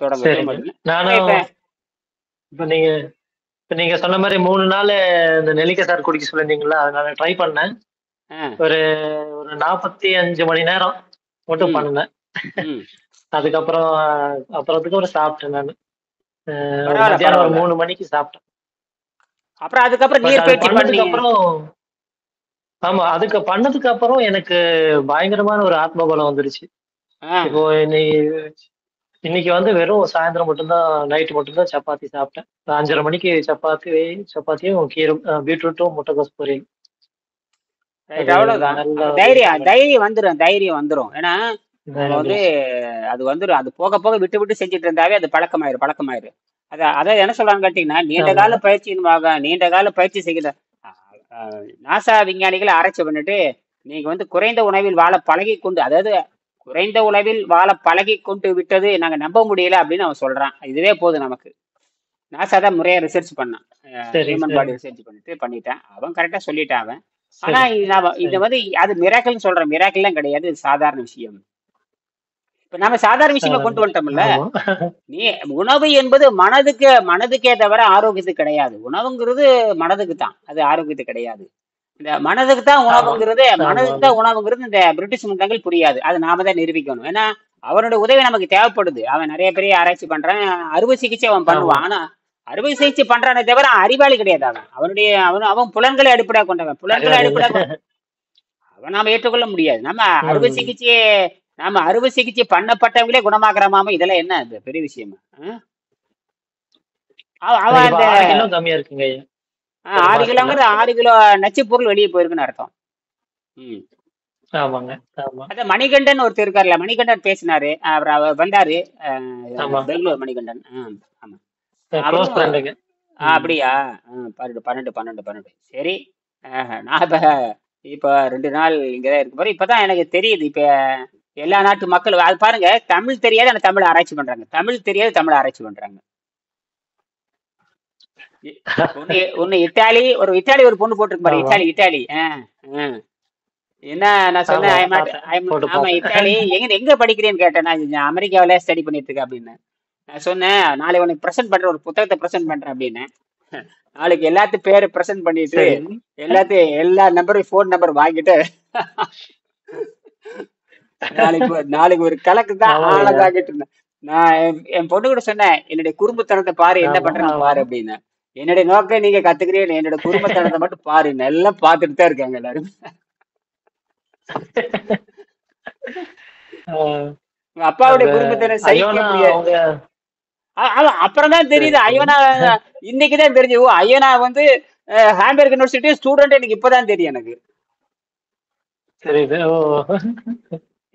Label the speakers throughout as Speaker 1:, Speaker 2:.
Speaker 1: தொடங்க
Speaker 2: சரிங்க.
Speaker 1: திரும்ப.
Speaker 2: நானும்
Speaker 1: இப்ப
Speaker 2: இப்ப நீங்க இப்ப நீங்க சொன்ன மாரி 3 நாளு இந்த நெல்லிக்காய் சாறு குடிக்க சொல்லியிருந்தீங்கல்ல, அத நான் ட்ரை பண்ணேன்.
Speaker 1: ஆ,
Speaker 2: ஒரு ஒரு 45 மணி நேரம் மட்டும்
Speaker 1: ம்,
Speaker 2: பண்ணேன்.
Speaker 1: ம்.
Speaker 2: அதுக்கப்புறம் அதுக்கப்புறம் சாப்பிட்டேன் நானு. ஒரு
Speaker 1: பரவால்ல,
Speaker 2: மத்தியானம் ஒரு
Speaker 1: பரவால்ல.
Speaker 2: 3 மணிக்கு சாப்பிட்டேன்.
Speaker 1: அப்புறம் அதுக்கப்புறம்
Speaker 2: பட்
Speaker 1: நீர்
Speaker 2: அது
Speaker 1: பயிற்சி
Speaker 2: பண்ணதுக்கு
Speaker 1: பண்ணீங்க.
Speaker 2: அப்புறம் ஆமா. அதுக்கு பண்ணதுக்கு அப்புறம் எனக்கு பயங்கரமான ஒரு ஆத்ம பலம் வந்துருச்சு.
Speaker 1: ஆ,
Speaker 2: இப்போ இன்னைக்கு வந்து வெறும் சாயந்தரம் மட்டும் தான் நைட் மட்டும் தான் சப்பாத்தி சாப்பிட்டேன். 5:30 மணிக்கு சப்பாத்தியும் கீரை பீட்ரூட்டும் முட்டைக்கோஸ் பொரியல்.
Speaker 1: ரைட்.
Speaker 2: அது
Speaker 1: அவ்வளவுதான்.
Speaker 2: நல்லா
Speaker 1: அப்ப
Speaker 2: ஒரு
Speaker 1: தைரியம் தைரியம் வந்துரும், தைரியம் வந்துரும். ஏன்னா நம்ம வந்து
Speaker 2: வந்துரும்.
Speaker 1: அது வந்துரும். அது போக போக விட்டு விட்டு செஞ்சுட்டு இருந்தாவே அது பழக்கமாயிரும், பழக்கமாயிரும். அதான் என்ன சொல்றாங்க கேட்டீங்கன்னா, நீண்ட கால
Speaker 2: ஆமாங்க.
Speaker 1: பயிற்சியின்பாங்க. நீண்ட கால பயிற்சி செய்கிற நாசா விஞ்ஞானிகளை ஆராய்ச்சி பண்ணிட்டு, நீங்க வந்து குறைந்த உணவில் வாழ பழகி கொண்டு, அதாவது குறைந்த உணவில் வாழ பழகி கொண்டு விட்டது நாங்க நம்ப முடியல அப்படின்னு அவன் சொல்றான். இதுவே போதும் நமக்கு. நாசா தான் முறையா ரிசர்ச் பண்ணான்.
Speaker 2: சரி,
Speaker 1: ஹியூமன்
Speaker 2: சரி,
Speaker 1: பாடி ரிசர்ச் பண்ணிட்டான். அவன் கரெக்டா சொல்லிட்டான் அவன். ஆனா
Speaker 2: சரி,
Speaker 1: இது
Speaker 2: சரி.
Speaker 1: வந்து அது மிராக்கல்னு சொல்றேன். மிராக்கல்லாம் கிடையாது. இது சாதாரண விஷயம். இப்ப நம்ம சாதாரண விஷயமா கொண்டு
Speaker 2: சாதாரண
Speaker 1: வந்துட்டோம்ல.
Speaker 2: ஆமா.
Speaker 1: நீ உணவு என்பது மனதுக்கே தவிர ஆரோக்கியத்துக்கு கிடையாது. உணவுங்கிறது மனதுக்கு தான், அது ஆரோக்கியத்துக்கு கிடையாது. இந்த மனதுக்கு தான்
Speaker 2: ஆமா,
Speaker 1: உணவுங்கிறது,
Speaker 2: ஆமா,
Speaker 1: மனதுக்கு
Speaker 2: ஆமா.
Speaker 1: தான் உணவுங்கிறது இந்த பிரிட்டிஷ் முண்டங்கள் புரியாது. அது நாம தான் நிரூபிக்கணும். ஏன்னா அவனோட உதவி நமக்கு தேவைப்படுது. அவன் நிறைய பெரிய ஆராய்ச்சி பண்றான், அறுவை சிகிச்சை அவன்
Speaker 2: ஆமா.
Speaker 1: பண்ணுவான். ஆனா அறுவை சிகிச்சை பண்றானே தவிர அறிவாளி கிடையாது. அவன் புலன்களை அடிப்படையாக கொண்டவன். புலன்களை
Speaker 2: அறிவாளி இல்ல.
Speaker 1: அடிப்படையாக அவன் நாம ஏற்றுக்கொள்ள முடியாது.
Speaker 2: ம்.
Speaker 1: நம்ம அறுவை சிகிச்சை பண்ணப்பட்டவங்களே குணமாக்குறமாம, இதெல்லாம் என்ன இது பெரிய விஷயமா? அவன்
Speaker 2: எனக்கு இப்ப
Speaker 1: அந்த
Speaker 2: 6 கிலோ கம்மியா இருக்குங்க ஐயா. உடம்பு
Speaker 1: 6
Speaker 2: கிலோ.
Speaker 1: கிலோங்கிறது 6 கிலோ நச்சு பொருள் வெளியே போயிருக்குன்னு அர்த்தம். ம்.
Speaker 2: ஆமாங்க. ஆமா,
Speaker 1: அதான் மணிகண்டன் ஒருத்தர் இருக்கார்ல, மணிகண்டன் பேசினாரு. அவர் வந்தாரு.
Speaker 2: ஆமா.
Speaker 1: பெங்களூர் மணிகண்டன். ஆமா.
Speaker 2: க்ளோஸ்
Speaker 1: அவரும்
Speaker 2: ஃப்ரெண்டுங்க. ம்.
Speaker 1: அப்படியா? 12 12 12 12 சரி. நான் இப்ப 2 நாள் இங்கதான் இருக்க போறேன். இப்பதான் எனக்கு தெரியுது. இப்ப எல்லா நாட்டு மக்கள் அது பாருங்க, தமிழ் தெரியாது ஆனா தமிழ் ஆராய்ச்சி பண்றாங்க. தமிழ் தெரியாது தமிழ் ஆராய்ச்சி பண்றாங்க. இ- ஒண்ணு இத்தாலி ஒரு பொண்ணு போட்டிருக்கு பாரு.
Speaker 2: ஆமா.
Speaker 1: இத்தாலி. என்ன நான் சொன்னேன்,
Speaker 2: ஆமா. பார்த்தேன். போட்டு
Speaker 1: ஆமா
Speaker 2: பார்த்தேன்.
Speaker 1: இத்தாலி. எங்க படிக்கிறேன்னு கேட்டேன். நான் அமெரிக்காவில ஸ்டடி பண்ணிட்டு இருக்கேன் அப்படின்னு. நான் சொன்னேன், நாளை உனக்கு ப்ரெசென்ட் பண்றேன், ஒரு புத்தகத்தை ப்ரெசென்ட் பண்றேன் அப்படின்னு. நாளைக்கு எல்லாத்தையும் பேரை ப்ரெசென்ட் பண்ணிட்டு
Speaker 2: சரி.
Speaker 1: எல்லா நம்பரும் ஃபோன் நம்பர் வாங்கிட்டு நாளைக்கு ஒரு கலக்கு தான்
Speaker 2: ஆமாங்கய்யா.
Speaker 1: ஆளதாகிட்டு இருந்தேன். நான் என் பொண்ணு கூட சொன்னேன், என்னுடைய குறும்புத்தனத்தை பாரு, என்ன
Speaker 2: ஆமா,
Speaker 1: பண்றேன்னு
Speaker 2: ஆமா.
Speaker 1: பாரு அப்படின்னு. என்னுடைய நோக்கம் நீங்க கத்துக்கிறீங்க, என்னோட குறும்புத்தனத்தை மட்டும் பாரு. எல்லாம் பார்த்துட்டு தான் இருக்காங்க எல்லாரும்.
Speaker 2: ஆ,
Speaker 1: உங்க அப்பாவுடைய
Speaker 2: அந்த
Speaker 1: குடும்பத்தினர் சகிக்க
Speaker 2: ஐயோனா
Speaker 1: முடியாது.
Speaker 2: அவங்க
Speaker 1: அப்புறம் தான்
Speaker 2: சரி,
Speaker 1: தெரியுது
Speaker 2: சரி.
Speaker 1: ஐயனா. இன்னைக்குதான் தெரிஞ்சு, ஓ ஐயனா வந்து ஹாம்பர்க் யூனிவர்சிட்டி ஸ்டூடெண்ட். எனக்கு இப்பதான் தெரியும் எனக்கு.
Speaker 2: தெரியுது. ஓ!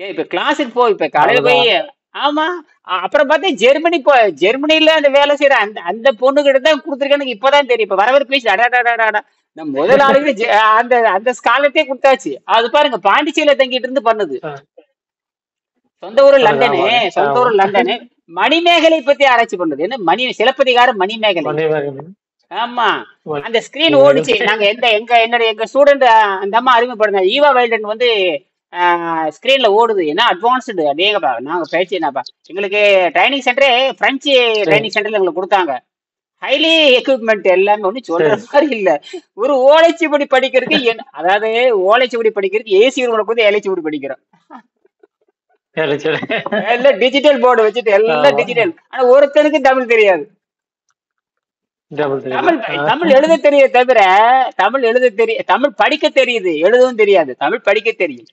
Speaker 1: இப்ப கிளாஸுக்கு இப்ப காலையில போய்.
Speaker 2: அவ்வளோதான்.
Speaker 1: ஆமா. அப்புறம் பார்த்தா ஜெர்மனில அந்த வேலை செய்யற அந்த அந்த பொண்ணு கிட்ட தான் கொடுத்துருக்கேன். எனக்கு இப்பதான் தெரியும். இப்ப வர பேசி அடாடாடாடா. நம்ம முதல் நாளுக்கு அந்த அந்த ஸ்காலர்ட்டே கொடுத்தாச்சு. அது பாருங்க, பாண்டிச்சேரியில தங்கிட்டு இருந்து பண்ணுது.
Speaker 2: ஆ,
Speaker 1: சொந்த ஊரு
Speaker 2: பண்ணுது.
Speaker 1: லண்டனு.
Speaker 2: ஆமாங்க.
Speaker 1: சொந்த
Speaker 2: ஆமா.
Speaker 1: ஊரு லண்டனு. மணிமேகலை பத்தி ஆராய்ச்சி பண்ணுது. என்ன சிலப்பதிகாரம் மணிமேகலை.
Speaker 2: மணிமேகலை.
Speaker 1: ஆமா. அந்த ஸ்கிரீன் ஓடிச்சு.
Speaker 2: மணிமேகலை.
Speaker 1: நாங்க எங்க ஸ்டூடெண்ட் அந்த அம்மா அறிமுகப்படுத்த ஈவா வைல்டன் வந்து ஸ்கிரீன்ல ஓடுது. என்ன அட்வான்ஸ்டு அதேங்கப்பா. நாங்க பயிற்சி என்னப்பா, எங்களுக்கு ட்ரைனிங் சென்டரே பிரெஞ்சு
Speaker 2: சரி,
Speaker 1: ட்ரைனிங் சென்டர்ல எங்களுக்கு கொடுத்தாங்க. ஹைலி எக்யூப்மெண்ட் எல்லாமே. ஒன்னும் சொல்ற
Speaker 2: சரி.
Speaker 1: மாதிரி இல்ல. ஒரு ஓலைச்சுவடி படிக்கிறதுக்கு அதாவது ஓலைச்சுவடி படிக்கிறதுக்கு ஏசி ரூம்ல வந்து ஏலைச்சுவடி படிக்கிறோம்.
Speaker 2: சரி, சரி.
Speaker 1: எல்லாம் டிஜிட்டல் போர்டு வச்சுட்டு, எல்லாம்
Speaker 2: ஆமா.
Speaker 1: டிஜிட்டல். ஆனா ஒருத்தனுக்கு தமிழ் தெரியாது.
Speaker 2: டபுள் தெரியுது.
Speaker 1: தமிழ்
Speaker 2: ஆ,
Speaker 1: தமிழ் எழுத தெரிய தவிர, தமிழ் படிக்க தெரியுது, எழுதவும் தெரியாது. தமிழ் படிக்க தெரியும்.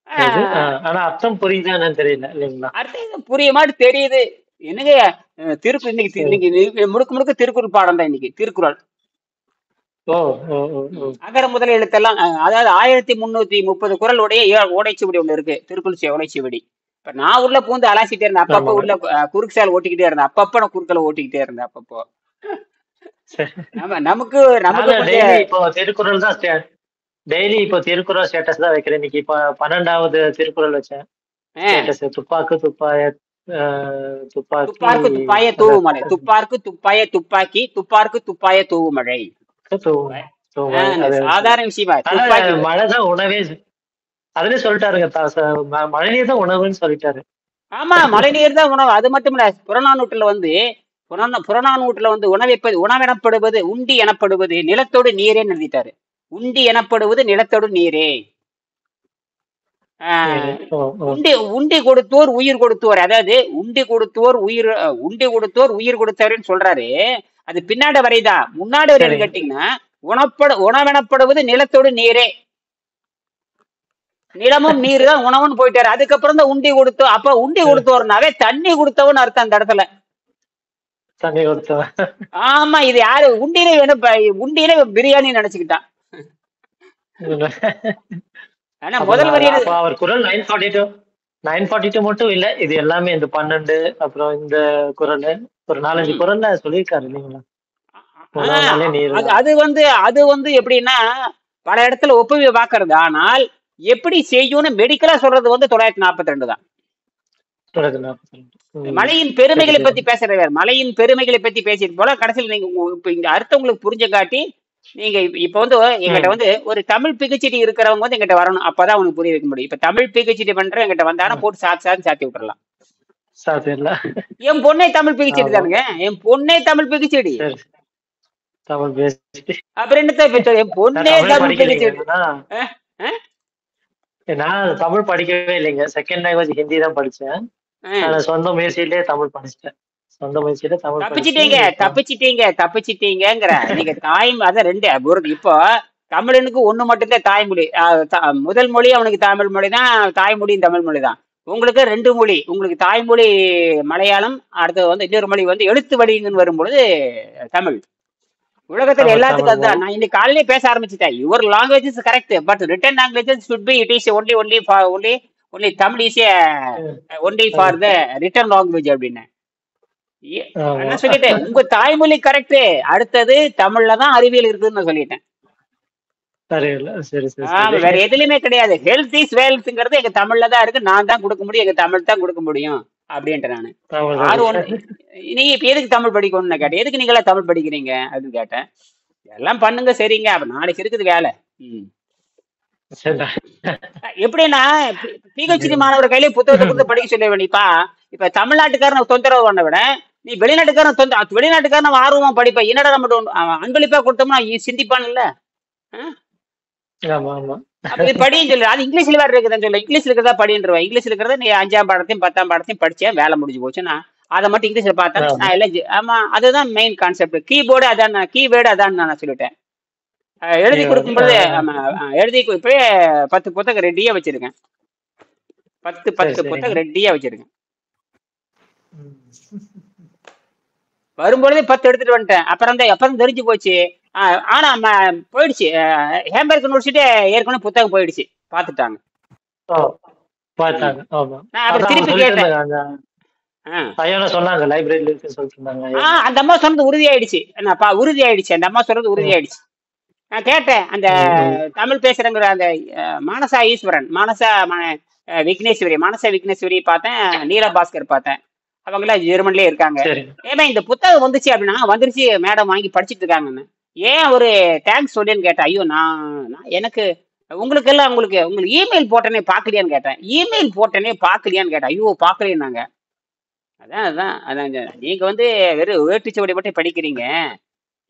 Speaker 2: தெரியுது.
Speaker 1: ஆஹ்
Speaker 2: ஆனா அர்த்தம் புரியுதா என்னன்னு தெரியல இல்லைங்களா?
Speaker 1: அர்த்தம் இது புரிய மாதிரி தெரியுது. என்னங்க, திருக்குறள் இன்னைக்கு
Speaker 2: சரி.
Speaker 1: இன்னைக்கு முழுக்க முழுக்க திருக்குறள் பாடம் தான். இன்னைக்கு திருக்குறள்
Speaker 2: ஓ! ஓ! ஓ! ஓ!
Speaker 1: அகர முதல எழுத்தெல்லாம், அதாவது 1330 குறள் உடைய ஓலைச்சுவடி ஒண்ணு இருக்கு, திருக்குறள் ஓலைச்சுவடி. இப்ப நான் உள்ள பூந்து அலாசிட்டே இருந்தேன். அப்பப்ப
Speaker 2: ஆமாங்க.
Speaker 1: உள்ள குறுக்கு சால் ஓட்டிக்கிட்டே இருந்தேன். அப்பப்ப நான் குறுக்களை ஓட்டிக்கிட்டே இருந்தேன் அப்பப்போ.
Speaker 2: சரி.
Speaker 1: நமக்கு நமக்கு
Speaker 2: நானும்
Speaker 1: கொஞ்சம்
Speaker 2: டெய்லி இப்போ திருக்குறள் ஸ்டேட்டஸ் தான் வைக்கிறேன். இன்னைக்கு 12வது திருக்குறள் வச்சேன்.
Speaker 1: அஹ்,
Speaker 2: ஸ்டேட்டஸ் துப்பாக்கு துப்பாய துப்பாக்கி
Speaker 1: துப்பார்க்கு துப்பாய
Speaker 2: அதான்
Speaker 1: தூவுமழை, துப்பார்க்கு துப்பாய துப்பாக்கி, துப்பார்க்கு துப்பாய தூவுமழை.
Speaker 2: தூமலை
Speaker 1: இந்த
Speaker 2: அது வச்சு.
Speaker 1: சாதாரண விஷயமா
Speaker 2: ஆனா
Speaker 1: துப்பாக்கி.
Speaker 2: மழை தான் உணவே. அதுலயே சொல்லிட்டாருங்க. மழையே தான் உணவுன்னு சொல்லிட்டாரு.
Speaker 1: ஆமா, மழைநீர் தான் உணவு. அது மட்டும் இல்ல, புறநானூற்றுல வந்து புறநானூற்றுல வந்து உணவெனப்படுவது உண்டி எனப்படுவது நிலத்தோடு நீரேன்னு எழுதிட்டாரு. உண்டி எனப்படுவது நிலத்தோடு நீரே.
Speaker 2: நீரே.
Speaker 1: ஆஹ்
Speaker 2: ஓ ஓ.
Speaker 1: உண்டி உண்டி கொடுத்தோர் உயிர் கொடுத்தோர், அதாவது உண்டி கொடுத்தோர் உயிர் கொடுத்தவர்னு சொல்றாரு. அது பின்னாடி வரைதான், முன்னாடி வரைன்னு
Speaker 2: சரிங்க.
Speaker 1: கேட்டீங்கன்னா, உணவெனப்படுவது நிலத்தோடு நீரே. நிலமும் நீர் தான் உணவுன்னு போயிட்டாரு. அதுக்கப்புறம் தான் உண்டி கொடுத்தோம். அப்ப உண்டி
Speaker 2: அஹ்,
Speaker 1: கொடுத்தோர்னாவே தண்ணி கொடுத்தவன்னு அர்த்தம் அந்த இடத்துல.
Speaker 2: தண்ணி கொடுத்தவன்.
Speaker 1: ஆமா, இது யாரு உண்டியில வேணும், உண்டியில பிரியாணி நினைச்சுக்கிட்டான். ஆனா
Speaker 2: அப்ப
Speaker 1: முதல் வரி
Speaker 2: அப்ப அவர் குரல் 942 942 மட்டும் இல்ல, இது எல்லாமே இந்த 12 அப்புறம் இந்த குரல் ஒரு 4-5
Speaker 1: ம்.
Speaker 2: குரல்ல சொல்லியிருக்காரு இல்லைங்களா? முதல்
Speaker 1: ஆஹ்
Speaker 2: நாளே நீர்
Speaker 1: அது
Speaker 2: தான்.
Speaker 1: அது வந்து எப்படின்னா, பல இடத்துல ஒப்புவி பாக்குறது. ஆனால் எப்படி செய்யும்னு மெடிக்கலா சொல்றது வந்து 942 தான்.
Speaker 2: தொடர்ந்து 42.
Speaker 1: மலையின்
Speaker 2: சரி
Speaker 1: பெருமைகளை
Speaker 2: சரி.
Speaker 1: பத்தி பேசுறவர், மலையின் பெருமைகளை பத்தி பேசிட்டு போல கடைசியில் நீங்க இப்ப இந்த அர்த்தம் உங்களுக்கு புரிஞ்ச காட்டி, நீங்க இப்ப வந்து எங்கிட்ட
Speaker 2: ம்.
Speaker 1: வந்து ஒரு தமிழ் பிஹெச்டி இருக்கிறவங்க வந்து எங்கிட்ட வரணும், அப்பதான் அவனுக்கு புரிய வைக்க முடியும். இப்ப தமிழ் பிஹெச்டி பண்ற எங்கிட்ட வந்தானா போட்டு சாத்தி விட்டுறலாம்.
Speaker 2: சாத்தியம்ல.
Speaker 1: என் பொண்ணே தமிழ் பிஹெச்டி
Speaker 2: ஆமா.
Speaker 1: தானுங்க, என் பொண்ணே தமிழ் பிஹெச்டி.
Speaker 2: சரி. தமிழ் பேசிட்டு
Speaker 1: அப்புறம் என்னத்த என்
Speaker 2: நான்
Speaker 1: பொண்ணே
Speaker 2: தமிழ்
Speaker 1: தமிழ்
Speaker 2: படிக்கலைங்க.
Speaker 1: பிஹெச்டி.
Speaker 2: என்னன்னா நான் தமிழ் படிக்கவே இல்லைங்க. செகண்ட் லாங்குவேஜ் ஹிந்தி தான் படிச்சேன். நான் சொந்த முயற்சியிலே தமிழ் படிச்சிட்டேன். சொந்த முயற்சியில தமிழ் படிச்சு
Speaker 1: தப்பிச்சிட்டீங்க
Speaker 2: இப்போ
Speaker 1: தப்பிச்சிட்டீங்கிற நீங்க அதான் ரெண்டு இப்போ தமிழனுக்கு ஒண்ணு மட்டும்தான் தாய்மொழி. முதல் மொழி அவனுக்கு தமிழ் மொழி தான், தாய்மொழியும் தமிழ் மொழி தான். உங்களுக்கு ரெண்டு மொழி, உங்களுக்கு தாய்மொழி மலையாளம், அடுத்தது வந்து இன்னொரு மொழி வந்து எழுத்து வடிங்கன்னு வரும்பொழுது தமிழ். உலகத்துல
Speaker 2: தமிழ்
Speaker 1: எல்லாத்துக்கும்
Speaker 2: தமிழ் மொழி.
Speaker 1: அதுதான். நான் இன்னைக்கு காலையிலே பேச ஆரம்பிச்சுட்டேன். Your language is correct, but written languages should be it is only Tamil is only for the written language அப்படின்னு.
Speaker 2: ஆமா.
Speaker 1: நான் சொல்லிட்டேன், உங்க தாய்மொழி கரெக்ட், அடுத்தது தமிழ்ல தான் அறிவியல் இருக்குன்னு நான் சொல்லிட்டேன்.
Speaker 2: சரி இல்ல. சரி சரி
Speaker 1: ஆமா,
Speaker 2: சரி.
Speaker 1: வேற எதுலயுமே கிடையாது. ஹெல்த் இஸ் வெல்த்ங்கிறது எங்க தமிழ்ல தான் இருக்கு, நான் தான் கொடுக்க முடியும், எங்க தமிழ் தான் கொடுக்க முடியும் அப்படின்ட்டு நானு.
Speaker 2: தமிழ்
Speaker 1: யாரும்
Speaker 2: தான்.
Speaker 1: ஒண்ணு, நீ இப்ப எதுக்கு தமிழ் படிக்கணும்னு கேட்டேன். எதுக்கு நீங்களா தமிழ் படிக்கிறீங்க அப்படின்னு கேட்டேன். எல்லாம் பண்ணுங்க சரிங்க, அப்ப நாளைக்கு இருக்குது வேலை.
Speaker 2: சரி.
Speaker 1: எப்படின்னா, பிஹெச்டி மாணவர் கையிலே புத்தகத்தை கொடுத்து படிக்க சொல்ல வேண்டியப்பா. இப்ப தமிழ்நாட்டுக்காரன் தொந்தரவு பண்ண விட, நீ வெளிநாட்டுக்காரன் ஆர்வமா படிப்ப. என்னடா நம்ம அன்பளிப்பா கொடுத்தோம்னா சிந்திப்பான்ல.
Speaker 2: ஆமா ஆமா.
Speaker 1: அப்ப இது படின்னு சொல்லு. அது இங்கிலீஷ்ல வேற இருக்குதுன்னு சொல்லு. இங்கிலீஷ்ல இருக்கிறதா படின்றவன். இங்கிலீஷ்ல இருக்கிறத நீ 5ஆம் பாடத்தையும் 10ஆம் பாடத்தையும் படிச்சேன், வேலை முடிஞ்சு போச்சுன்னா அதை மட்டும் இங்கிலீஷ்ல பார்த்தா
Speaker 2: ஆமா.
Speaker 1: நான் எல்லாம் ஆமா, அதுதான் மெயின் கான்செப்ட். கீபோர்டு அதான், கீவேர்டு அதான் நான் சொல்லிட்டேன். எழுதி கொடுக்கும்போது எழுதி இப்பயே 10 புத்தகம் ரெடியா வச்சிருக்கேன். 10 புத்தகம் ரெடியா வச்சிருக்கேன். வரும்பொழுதே 10 எடுத்துட்டு வந்துட்டேன். அப்புறம் தெரிஞ்சு போச்சு. ஆனா போயிடுச்சு. ஹேம்பர்க் யூனிவர்சிட்டி ஏற்கனவே புத்தகம் போயிடுச்சு, பாத்துட்டாங்க. நான் அப்புறம் திருப்பி கேட்டேன்.
Speaker 2: சொன்னாங்க லைப்ரரியில இருக்குன்னு சொல்லிட்டு இருந்தாங்க.
Speaker 1: அந்த அம்மா சொன்னது உறுதியாயிடுச்சு. உறுதியாயிடுச்சு, அந்த அம்மா சொல்றது உறுதியாயிடுச்சு. நான் கேட்டேன், அந்த தமிழ் பேசுறங்கிற அந்த மானசா ஈஸ்வரன், மானசா விக்னேஸ்வரி பார்த்தேன், நீலபாஸ்கர் பார்த்தேன். அவங்களாம் ஜெர்மன்லயே இருக்காங்க. ஏன்னா இந்த புத்தகம் வந்துச்சு அப்படின்னா, வந்துருச்சு மேடம் வாங்கி படிச்சுட்டு இருக்காங்கன்னு. ஏன் ஒரு தேங்க்ஸ் சொல்லின்னு கேட்டேன். ஐயோ, நான் எனக்கு உங்களுக்கு இமெயில் போட்டனே பாக்கலையான்னு கேட்டேன். இமெயில் போட்டனே பாக்கலையான்னு கேட்டேன். ஐயோ பாக்கலையாங்க. அதான் நீங்க வந்து வெறும் வேட்டுச்சவடி மட்டும் படிக்கிறீங்க.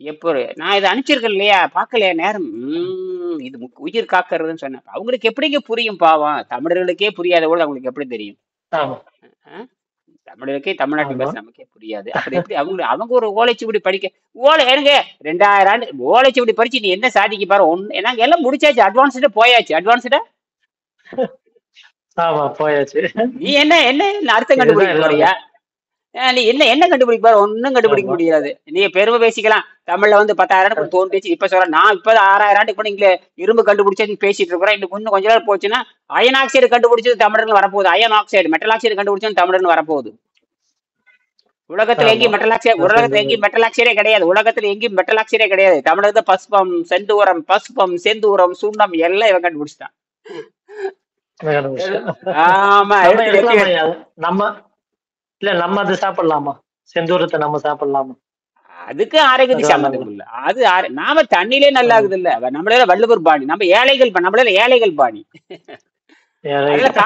Speaker 1: எப்போ நான் இதை அனுப்பிச்சிருக்கேன் இல்லையா, பார்க்கலையா நேரம். இது உயிர் காக்கிறதுன்னு சொன்னேன். அவங்களுக்கு எப்படிங்க புரியும் பாவம், தமிழர்களுக்கே புரியாத போது அவங்களுக்கு எப்படி தெரியும்? தமிழருக்கே தமிழ்நாட்டு பேச நமக்கே புரியாது. அப்புறம் எப்படி அவங்க ஒரு ஓலைச்சுவடி படிக்க எனக்கு 2000 ஆண்டு ஓலைச்சுவடி படிச்சு நீ என்ன சாதிக்க பாரு. நாங்க எல்லாம் முடிச்சாச்சு, அட்வான்ஸ்டா போயாச்சு. நீ என்ன அர்த்தம் கண்டுபிடிக்க போறியா? நீ என்ன கண்டுபிடிக்க பாரு, ஒன்னும் கண்டுபிடிக்க முடியாது. நீ பெருமை பேசிக்கலாம், தமிழ்ல வந்து 10,000 தோன்றுச்சு. இப்ப சொல்ற நான் இப்ப 6,000 ஆண்டுக்கு இங்க இரும்பு கண்டுபிடிச்சது பேசிட்டு இருக்கிறேன். இன்னும் கொஞ்ச நேரம் போச்சுன்னா அயன் ஆக்சைடு கண்டுபிடிச்சது தமிழர்கள் வரப்போகுது. அயன் ஆக்சைடு, மெட்டல் ஆக்சைடு கண்டுபிடிச்சது தமிழர்கள் வரப்போகுது. உலகத்துல எங்கேயும் மெட்டல் ஆக்சைடே கிடையாது. உலகத்துல எங்கேயும் மெட்டல் ஆக்சைடே கிடையாது. தமிழக பஸ்பம் செந்தூரம் சுண்ணம் எல்லாம் இவன் கண்டுபிடிச்சிட்டான். ஆமா,
Speaker 2: நம்ம அது சாப்பிடலாமா? செந்தூரத்தை நம்ம சாப்பிடலாமா?
Speaker 1: அதுக்கு ஆரோக்கியத்துக்கு சம்பந்தம் இல்ல. அது நாம தண்ணிலே நல்லா இருக்குது இல்ல. நம்மளால வள்ளுவர் பாணி, நம்ம ஏழைகள் பாணி. அதெல்லாம்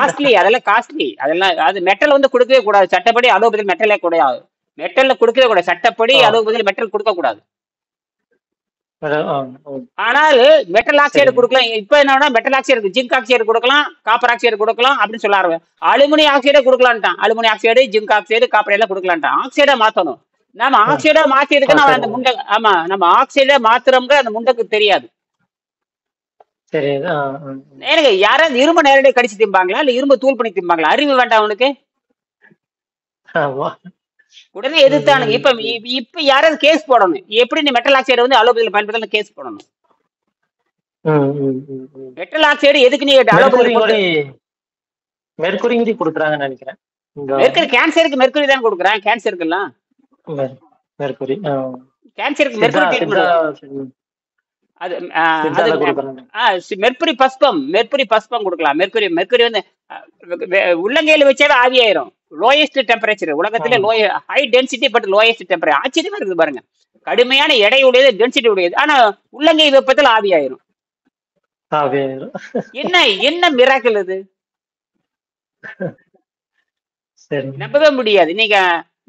Speaker 1: காஸ்ட்லி, அதெல்லாம் அது மெட்டல் வந்து கொடுக்கவே கூடாது சட்டப்படி. அலோபதியில் மெட்டலே கூடாது, மெட்டல்ல கொடுக்கவே கூடாது சட்டப்படி. அலோபதியில் மெட்டல் கொடுக்க கூடாது. ஆனால் மெட்டல் ஆக்சைடு கொடுக்கலாம். இப்ப என்னன்னா மெட்டல் ஆக்சைடு, ஜிங்க் ஆக்சைடு கொடுக்கலாம், காப்பர் ஆக்சைடு கொடுக்கலாம் அப்படின்னு சொல்ல ஆரம்பி. அலுமினியம் ஆக்சைடே கொடுக்கலான்ட்டான். Aluminium oxide, zinc oxide, copper எல்லாம் கொடுக்கலான்ட்டான். ஆக்சைடா மாத்தணும். நம்ம ஆக்சைடா மாத்திருக்கு அந்த முண்டை. ஆமா, நம்ம ஆக்சைடா மாத்திரம்ங்க அந்த முண்டைக்கு தெரியாது. எனக்கு யாராவது இரும்பு நேரடியாக கடிச்சு திம்பாங்களா இல்ல இரும்பு தூள் பண்ணி திம்பாங்களா? அறிவு வேண்டாம் அவனுக்கு. உடனே எதிர்த்தானுங்க. இப்ப யாராவது கேஸ் போடணும். எப்படி நீ மெட்டல் ஆக்சைடு வந்து அலோபதியில் பயன்படுத்தலாம் கேஸ் போடணும். மெட்டல் ஆக்சைடு எதுக்கு நீ
Speaker 2: மெர்க்குரி கொடுக்குறாங்கன்னு நினைக்கிறேன்.
Speaker 1: மெர்க்குரி கேன்சருக்கு மெர்க்குரி தான் கொடுக்குறான். கேன்சருக்குலாம்
Speaker 2: மெர்க்குரி,
Speaker 1: கேன்சருக்கு மெர்க்குரி ட்ரீட்மெண்ட். அது மெர்க்குரி பஸ்பம் கொடுக்கலாம். மெர்க்குரி வந்து உள்ளங்கையில வச்சாவே ஆவியாயிரும். லோயஸ்ட் டெம்பரேச்சர் உலகத்திலே, high density but lowest temperature. ஆச்சரியமா இருக்குது பாருங்க. கடுமையான எடை உடையது, டென்சிட்டி உடையது, ஆனா உள்ளங்கை வெப்பத்தில் ஆவியாயிரும். என்ன மிராக்கிள் இது, நம்பவே முடியாது.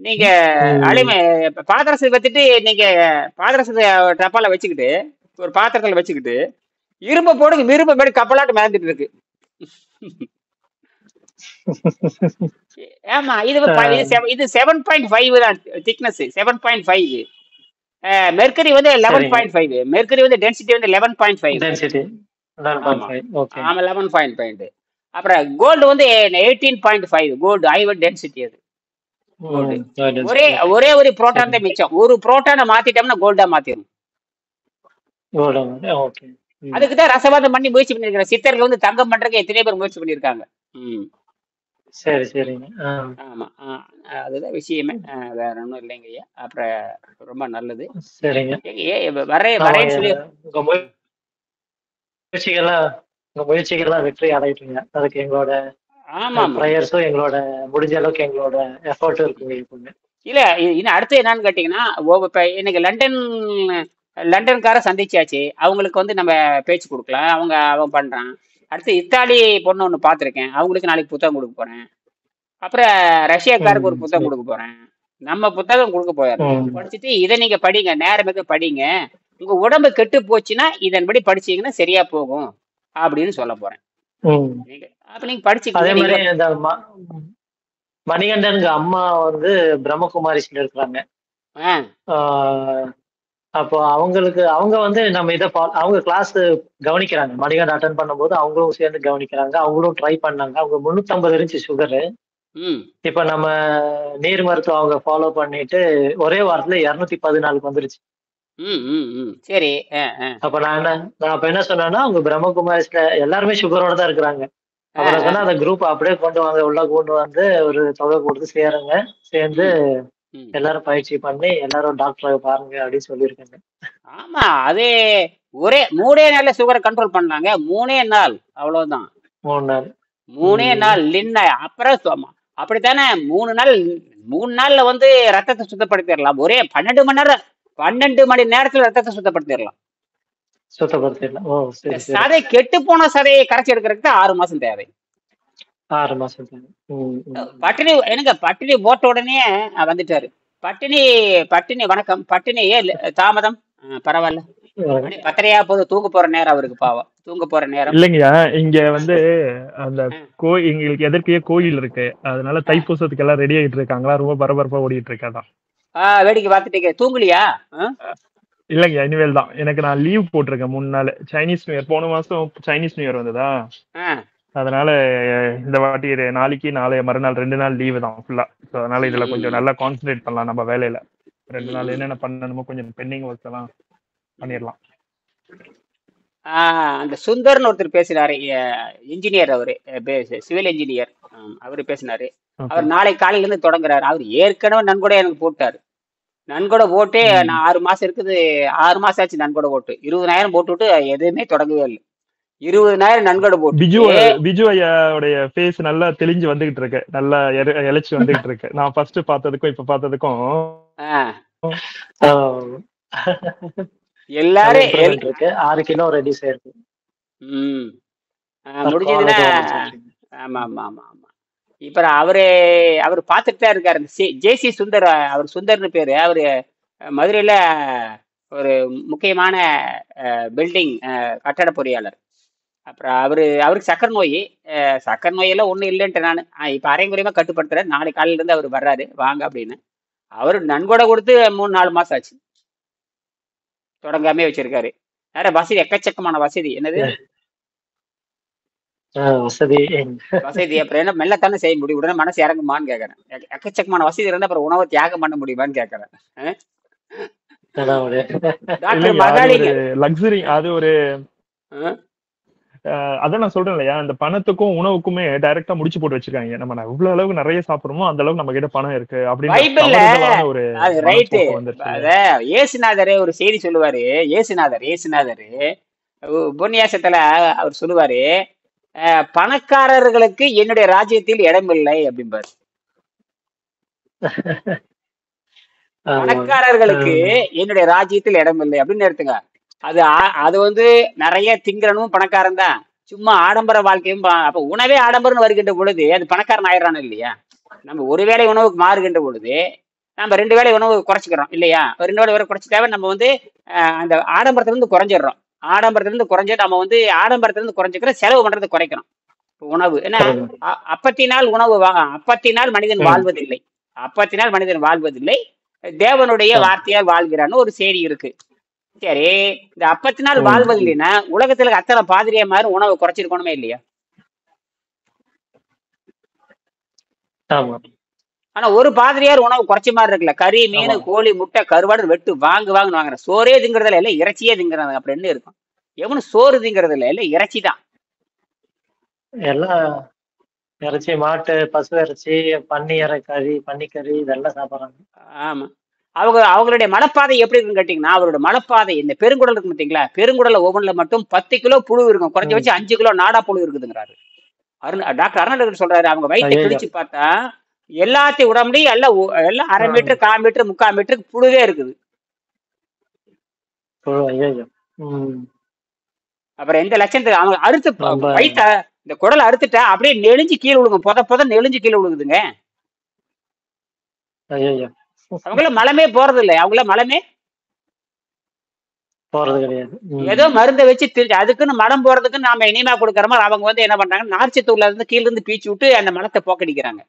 Speaker 1: நீங்க அழிமை பாதரசத்தை வச்சுட்டு, நீங்க பாதரசத்தை டப்பால வச்சுக்கிட்டு, ஒரு பாத்திரத்துல வச்சுக்கிட்டு இரும்பு போடுங்க, இரும்பு மேடு கப்பலாட்டு மேந்துட்டு இருக்கு. ஆமா, இது 7.5 தான் திக்னஸ். 7.5. மெர்க்குரி வந்து 11.5. மெர்க்குரி வந்து டென்சிட்டி வந்து 11.5. ஆமா 11.5. அப்புறம் கோல்டு வந்து 18.5. Gold high density. அது ஒரே ஒரு புரோட்டான் தான் மிச்சம். ஒரு புரோட்டானை மாத்திட்டோம்னா கோல்டா மாத்திரும். அதுக்குதான் ரசவாதம் பண்ணி முயற்சி பண்ணிருக்காங்க. சித்தர்கள் வந்து தங்கம் பண்றதுக்கு எத்தனை பேர் முயற்சி பண்ணிருக்காங்க. ஆமா, அதுதான் விஷயமே, வேற ஒண்ணும் இல்லைங்க ஐயா. அப்புறம் ரொம்ப நல்லது. வரேன்னு சொல்லி
Speaker 2: முயற்சிகள்லாம் வெற்றி அடையட்டுங்க. அதுக்கு எங்களோட பிரேயர்ஸும், எங்களோட முடிஞ்ச அளவுக்கு எங்களோட எஃபோர்ட்டும் இருக்குங்க.
Speaker 1: இல்ல இன்னும் அடுத்து என்னன்னு கேட்டீங்கன்னா, இன்னைக்கு லண்டன்கார சந்திச்சாச்சு. அவங்களுக்கு வந்து நம்ம பேச்சு கொடுக்கலாம். அவன் பண்றான். அடுத்து இத்தாலி பொண்ணு ஒண்ணு பாத்திருக்கேன். அவங்களுக்கு நாளைக்கு புத்தகம் கொடுக்க போறேன். அப்புறம் ரஷ்யாக்காருக்கு ஒரு புத்தகம் கொடுக்க போறேன். நம்ம புத்தகம் கொடுக்க போயிடுறோம். படிச்சுட்டு இதை நீங்க படிங்க, நேரமே படிங்க. உங்க உடம்பு கெட்டு போச்சுன்னா இதன்படி படிச்சீங்கன்னா சரியா போகும் அப்படின்னு சொல்ல போறேன். அப்ப நீங்க படிச்சுக்க.
Speaker 2: மணிகண்டனுக்கு அம்மா வந்து பிரம்மகுமாரிஸ்ல இருக்கிறாங்க. அப்போ அவங்க வந்து நம்ம அவங்க கிளாஸ் கவனிக்கிறாங்க. மணிகண்டன் அட்டன் பண்ணும்போது அவங்களும் சேர்ந்து கவனிக்கிறாங்க. அவங்களும் ட்ரை பண்ணாங்க. அவங்க 350 இருந்துச்சு சுகரு. இப்ப நம்ம நீர் மருத்துவம் அவங்க ஃபாலோ பண்ணிட்டு ஒரே வாரத்துல 214 வந்துருச்சு.
Speaker 1: சரி.
Speaker 2: அப்ப நான் அப்ப என்ன சொன்னேன்னா, அவங்க பிரம்மகுமாரிஸ்ல எல்லாருமே சுகரோட தான் இருக்கிறாங்க. அப்புறம் சொன்னா அந்த குரூப் அப்படியே கொண்டு வாங்க, உள்ள கொண்டு வந்து ஒரு தொகை கொடுத்து சேருங்க, சேர்ந்து எல்லாரும் பயிற்சி பண்ணி எல்லாரும் டாக்டரை பாருங்க அப்படின்னு சொல்லியிருக்காங்க.
Speaker 1: ஆமா, அதே ஒரே 3 நாள்ல சுகரை கண்ட்ரோல் பண்ணாங்க. 3 நாள், அவ்வளவுதான். 3 நாள் லின்னா. அப்புறம் அப்படித்தானே 3 நாள்ல வந்து ரத்தத்தை சுத்தப்படுத்திடலாம். ஒரே 12 மணி நேரத்துல ரத்தத்தை சுத்தப்படுத்திடலாம். சதை கெட்டு போன சதையை கரைச்சி எடுக்கிறதுக்கு 6 மாசம் தேவை.
Speaker 2: 6 மாசம்
Speaker 1: பட்டினி போட்ட உடனே வந்துட்டாரு. பட்டினி வணக்கம். பட்டினியே தாமதம், பரவாயில்ல. 10:30 போது தூங்க போற நேரம் அவருக்கு. பாவம், தூங்க போற நேரம்
Speaker 3: இல்லைங்கய்யா. இங்க வந்து அந்த எங்களுக்கு எதற்கையே கோயில் இருக்கு. அதனால தைப்பூசத்துக்கு எல்லாம் ரெடி ஆகிட்டு இருக்காங்களா. ரொம்ப பரபரப்பா ஓடிட்டு இருக்காதான்.
Speaker 1: வேடிக்கை பார்த்துட்டீங்க. தூங்கலையா?
Speaker 3: இல்லைங்க, இனிமேல் தான். எனக்கு நான் லீவ் போட்டிருக்கேன் 3 நாள். சைனீஸ் நியூ இயர், போன மாசம் சைனீஸ் நியூ இயர் வந்ததா, அதனால இந்த வாட்டி நாளைக்கு நாளைய மறுநாள் 2 நாள் லீவு தான் ஃபுல்லா. ஸோ அதனால இதுல கொஞ்சம் நல்லா கான்சென்ட்ரேட் பண்ணலாம் நம்ம வேலையில. 2 நாள் என்னென்ன பண்ணணுமோ கொஞ்சம் பெண்டிங் ஒர்க்ஸ் எல்லாம் பண்ணிடலாம்.
Speaker 1: அந்த சுந்தர்னு ஒருத்தர் பேசினாரு, இன்ஜினியர். அவரு சிவில் இன்ஜினியர். அவரு பேசினாரு. அவர் நாளை காலையில இருந்து தொடங்குறாரு. அவர் ஏற்கனவே நன்கொடை எனக்கு போட்டாரு. நன்கொடை போட்டு நான் 6 மாசம் இருக்குது. 6 மாசம் ஆச்சு நன்கொடை போட்டு. 20,000 போட்டுவிட்டு எதுவுமே தொடங்கவே இல்லை. 20,000 நன்கொடை போட்டு.
Speaker 3: பிஜு ஐயாவுடைய ஃபேஸ் நல்லா தெளிஞ்சு வந்துகிட்டு இருக்கு, நல்லா இழைச்சு வந்துகிட்டு இருக்கு. நான் ஃபர்ஸ்ட் பார்த்ததுக்கும் இப்ப பார்த்ததுக்கும்
Speaker 1: எல்லாரும்
Speaker 2: 6 கிலோ ரெடியூஸ் ஆயிருக்கு.
Speaker 1: முடிஞ்சதுன்னா ஆமா ஆமா ஆமா ஆமா. இப்ப அவர் பார்த்துட்டு தான் இருக்காரு. ஜேசி சுந்தர், அவர் சுந்தர்னு பேரு. அவரு மதுரையில ஒரு முக்கியமான பில்டிங் கட்டட பொறியாளர். அப்புறம் அவருக்கு சக்கரை நோய். சக்கரை நோயெல்லாம் ஒன்றும் இல்லைன்ட்டு நான் இப்போ அரைங்குறையமா கட்டுப்படுத்துறேன். நாளைக்கு காலையில இருந்து அவர் வர்றாரு, வாங்க அப்படின்னு. அவரு நன்கொடை கொடுத்து 3-4 மாசம் ஆச்சு, தொடங்காமே வச்சிருக்காரு. வேற வசதி, எக்கச்சக்கமான வசதி. என்னது
Speaker 2: வசதி?
Speaker 1: வசதி அப்புறம் என்ன மெல்லத்தானே செய்ய முடியும்? உடனே மனசு இறங்குமான்னு கேட்கறேன். எக்கச்சக்கமான வசதி இருந்தா அப்புறம் உணவை தியாகம் பண்ண முடியுமான்னு கேட்கறேன். டாக்டர் மகாலிங்க
Speaker 3: லக்ஸரி, அது ஒரு அதான் நான் சொல்றேன் இல்லையா, அந்த பணத்துக்கும் உணவுக்குமே டைரக்டா முடிச்சு போட்டு வச்சிருக்காங்க. நம்ம இவ்வளவு அளவுக்கு நிறைய சாப்பிடுறோமோ அந்த அளவுக்கு நம்ம கிட்ட பணம் இருக்கு அப்படின்னு ஒரு
Speaker 1: ரைட்டு. ஏசுநாதர் ஒரு செய்தி சொல்லுவாரு. ஏசுநாதர் உபன்யாசத்துல அவர் சொல்லுவாரு, பணக்காரர்களுக்கு என்னுடைய ராஜ்யத்தில் இடம் இல்லை அப்படிம்பாரு. பணக்காரர்களுக்கு என்னுடைய ராஜ்யத்தில் இடம் இல்லை அப்படின்னு எடுத்துங்க. அது நிறைய திங்கிறனும் பணக்காரன் தான், சும்மா ஆடம்பர வாழ்க்கையும். அப்ப உணவே ஆடம்பரம் வருகின்ற பொழுது அது பணக்காரன் ஆயிடறானு இல்லையா? நம்ம ஒருவேளை உணவுக்கு மாறுகின்ற பொழுது நம்ம 2 வேளை உணவு குறைச்சிக்கிறோம் இல்லையா? 2 வேளை குறைச்சிட்டாவே நம்ம அந்த ஆடம்பரத்திலிருந்து குறைஞ்சிடறோம். ஆடம்பரத்திலிருந்து குறைஞ்சிட்டு நம்ம ஆடம்பரத்திலிருந்து குறைஞ்சிக்கிற செலவு பண்றது குறைக்கிறோம். உணவு ஏன்னா அப்பத்தினால் அப்பத்தினால் மனிதன் வாழ்வதில்லை. அப்பத்தினால் மனிதன் வாழ்வதில்லை, தேவனுடைய வார்த்தையால் வாழ்கிறான்னு ஒரு செய்தி இருக்கு. சரி, இந்த அப்பத்தினால் வாழ்வதில்லைன்னா உலகத்துல அத்தனை பாதிரியா மாதிரி உணவு குறைச்சிருக்கணுமே இல்லையா? ஆனா ஒரு பாதிரியார் உணவு குறைச்ச மாதிரி இருக்குல்ல. கறி, மீன், கோழி, முட்டை, கருவாடு வெட்டு வாங்குன்னு வாங்குறேன். சோறே திங்கிறதுல இல்ல, இறைச்சியே திங்கிறாங்க. அப்படின்னு இருக்கும். எவனும் சோறு திங்கிறது இல்ல இறைச்சி தான்.
Speaker 2: எல்லாம் இறைச்சி, மாட்டு பசு இறைச்சி, பன்னிக்கறி இதெல்லாம் சாப்பிடுறாங்க.
Speaker 1: ஆமா, அவங்களுடைய மனப்பாதை எப்படி இருக்குன்னு கேட்டீங்கன்னா, அவரோட மனப்பாதை இந்த பெருங்குடல் இருக்கு பார்த்தீங்களா? பெருங்குடல ஒவ்வொன்றுல மட்டும் 10 கிலோ புழு இருக்கும். குறைஞ்ச வச்சு 5 கிலோ நாடா புழு இருக்குதுங்கிறாரு டாக்டர் அருணாச்சலம் சொல்றாரு. அவங்க வயிற்றை கிழிச்சு பார்த்தா எல்லாத்தையும் விட முடியும், எல்லாம் 1/2 மீட்டர், 1/4 மீட்டர், 3/4 மீட்டருக்கு புழுவே இருக்குது. அப்புறம் எந்த லட்சணத்துக்கு அவங்க அறுத்து வயிற்ற இந்த குடலை அறுத்துட்டா அப்படியே நெளிஞ்சு கீழே விழுங்க, புத நெளிஞ்சு கீழே விழுகுதுங்க. அவங்கள மலமே போறது இல்லை. அவங்கள மலமே
Speaker 2: போறது கிடையாது.
Speaker 1: ஏதோ மருந்தை வச்சு அதுக்குன்னு மலம் போறதுக்கு நாம இனிமா கொடுக்கற மாதிரி அவங்க என்ன பண்றாங்க, நார்ச்சத்து உள்ள இருந்து கீழ இருந்து பீச்சு விட்டு அந்த மலத்தை போக்கடிக்கிறாங்க.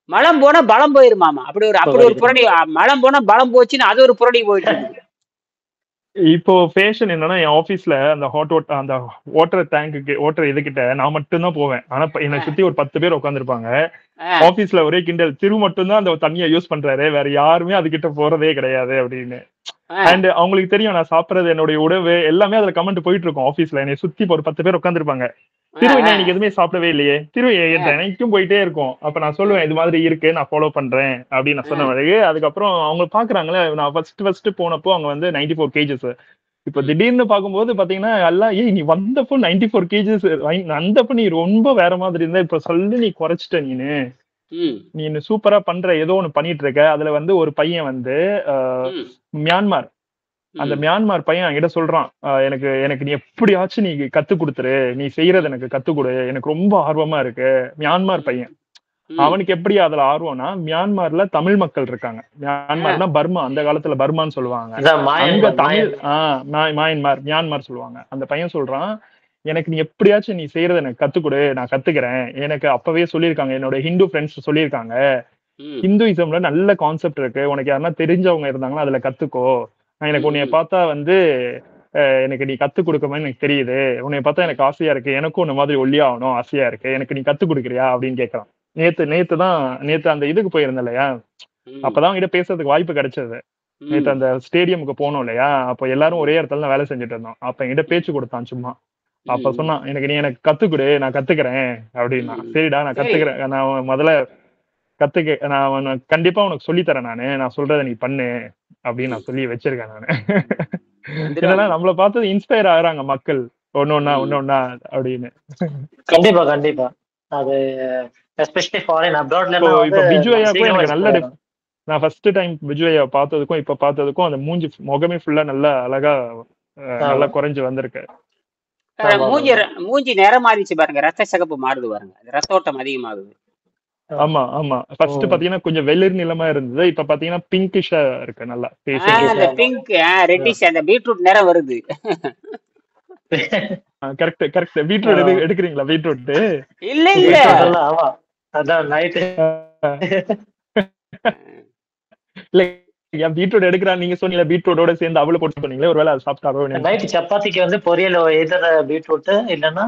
Speaker 1: மலம் போனா பலம் போயிருமாமா. அப்படி ஒரு புரடி. மலம் போனா பலம் போச்சுன்னு அது ஒரு புரடி போயிட்டு இருக்கு.
Speaker 3: இப்போ ஃபேஷன் என்னன்னா, என் ஆபீஸ்ல அந்த அந்த வாட்டர் இதுகிட்ட நான் மட்டும்தான் போவேன். ஆனா என்னை சுத்தி ஒரு 10 பேர் உட்காந்துருப்பாங்க. ஆபீஸ்ல ஒரே கிண்டல், திரு மட்டும்தான் அந்த தண்ணியை யூஸ் பண்றாரு, வேற யாருமே அதுகிட்ட போறதே கிடையாது அப்படின்னு. அண்ட் அவங்களுக்கு தெரியும் நான் சாப்பிடுறது, என்னுடைய உணவு எல்லாமே அதுல கமெண்ட் போயிட்டு இருக்கும். ஆபீஸ்ல என்னை சுத்தி ஒரு 10 பேர் உட்காந்துருப்பாங்க. திரு இன்னைக்கு எதுவுமே சாப்பிடவே இல்லையே, திரு எனக்கும் போயிட்டே இருக்கும். அப்ப நான் சொல்லுவேன், இது மாதிரி இருக்கு, நான் ஃபாலோ பண்றேன் அப்படின்னு நான் சொன்ன பிறகு அதுக்கப்புறம் அவங்க பாக்குறாங்களே. நான் ஃபர்ஸ்ட் போனப்போ அவங்க 94 kgs. இப்ப திடீர்னு பாக்கும்போது பாத்தீங்கன்னா எல்லாம், நீ வந்தப்போ 94 kgs, வந்தப்ப நீ ரொம்ப வேற மாதிரி இருந்தா, இப்ப சொல்லு நீ குறைச்சிட்ட, நீ சூப்பரா பண்ற, ஏதோ ஒண்ணு பண்ணிட்டு இருக்க. அதுல ஒரு பையன் மியான்மர், அந்த மியான்மர் பையன் என்கிட்ட சொல்றான், எனக்கு நீ எப்படியாச்சும் நீ கத்து கொடுத்துரு, நீ செய்யறது எனக்கு கத்து கொடு, எனக்கு ரொம்ப ஆர்வமா இருக்கு. மியான்மர் பையன். அவனுக்கு எப்படி அதுல ஆர்வம்னா, மியான்மர்ல தமிழ் மக்கள் இருக்காங்க. மியான்மர்னா பர்மா, அந்த காலத்துல பர்மான்னு சொல்லுவாங்க. அங்க தமிழ் மியான்மர் சொல்லுவாங்க. அந்த பையன் சொல்றான், எனக்கு நீ எப்படியாச்சும் நீ செய்யறது எனக்கு கத்து கொடு, நான் கத்துக்கிறேன். எனக்கு அப்பவே சொல்லியிருக்காங்க, என்னோட ஹிந்து ஃப்ரெண்ட்ஸ் சொல்லியிருக்காங்க, ஹிந்துயிசம்ல நல்ல கான்செப்ட் இருக்கு, உனக்கு யாருன்னா தெரிஞ்சவங்க இருந்தாங்கன்னா அதுல கத்துக்கோ. எனக்கு உன்னைய பார்த்தா எனக்கு நீ கத்து கொடுக்கணும்னு எனக்கு தெரியுது, உன்னைய பார்த்தா எனக்கு ஆசையா இருக்கு, எனக்கும் உன்ன மாதிரி ஒல்லியா ஆகணும் ஆசையா இருக்கு, எனக்கு நீ கத்து கொடுக்குறியா அப்படின்னு கேட்கறான். நேத்து அந்த இதுக்கு போயிருந்தேன் இல்லையா, அப்பதான் அவங்ககிட்ட பேசுறதுக்கு வாய்ப்பு கிடைச்சது. நேத்து அந்த ஸ்டேடியமுக்கு போனோம் இல்லையா, அப்ப எல்லாரும் ஒரே இடத்துல தான் வேலை செஞ்சுட்டு இருந்தோம். அப்ப என்கிட்ட பேச்சு கொடுத்தான் சும்மா. அப்ப சொன்னான், நீ எனக்கு கத்துக்கொடு, நான் கத்துக்கிறேன் அப்படின்னா. சரிடா, நான் கத்துக்கிறேன், நான் முதல்ல நான் கண்டிப்பா உனக்கு சொல்லித்தரேன், நான் சொல்றதை நீ பண்ணு அப்படின்னு நான் சொல்லி வச்சிருக்கேன் நானு. என்னன்னா நம்மள பார்த்து இன்ஸ்பயர் ஆகுறாங்க மக்கள், ஒன்னொன்னா அப்படின்னு.
Speaker 2: கண்டிப்பா கண்டிப்பா. அது எஸ்பெஷலி ஃபாரின் அப்ராட்ல
Speaker 3: இப்ப விஜுவையாக்கும் எனக்கு நல்ல நான் ஃபர்ஸ்ட் டைம் விஜுவையா பார்த்ததுக்கும் இப்ப பார்த்ததுக்கும் அந்த முகமே ஃபுல்லா நல்லா அழகா நல்லா குறைஞ்சு வந்திருக்கு.
Speaker 1: மூஞ்சி மூஞ்சி நிறம் மாறிச்சு பாருங்க, ரத்த சிகப்பு மாறுது பாருங்க, ரத்தோட்டம் அதிகமாகுது.
Speaker 3: ஆமா ஆமா, ஃபர்ஸ்ட் பாத்தீங்கன்னா கொஞ்சம் வெளிர் நிலமா இருந்தது, இப்ப பாத்தீங்கன்னா பிங்கிஷா இருக்கு நல்லா.
Speaker 1: அந்த பிங்க் ரெட்டிஷ் அந்த பீட்ரூட் நிறம் வருது.
Speaker 3: Correct correct. பீட்ரூட் எடுக்கிறீங்களா? பீட்ரூட்
Speaker 1: இல்ல இல்ல,
Speaker 2: ஆமா அதான் நைட்
Speaker 3: இல்ல பீட்ரூட் எடுக்கிறா நீங்க சொன்னீங்க, பீட்ரூட்டோட சேர்ந்து அவளை போட்டு சொன்னீங்களே, ஒருவேளை அது சாப்பிட்டாரோ?
Speaker 2: நைட் சப்பாத்திக்கு வந்து பொரியல் எதிர பீட்ரூட் இல்லைன்னா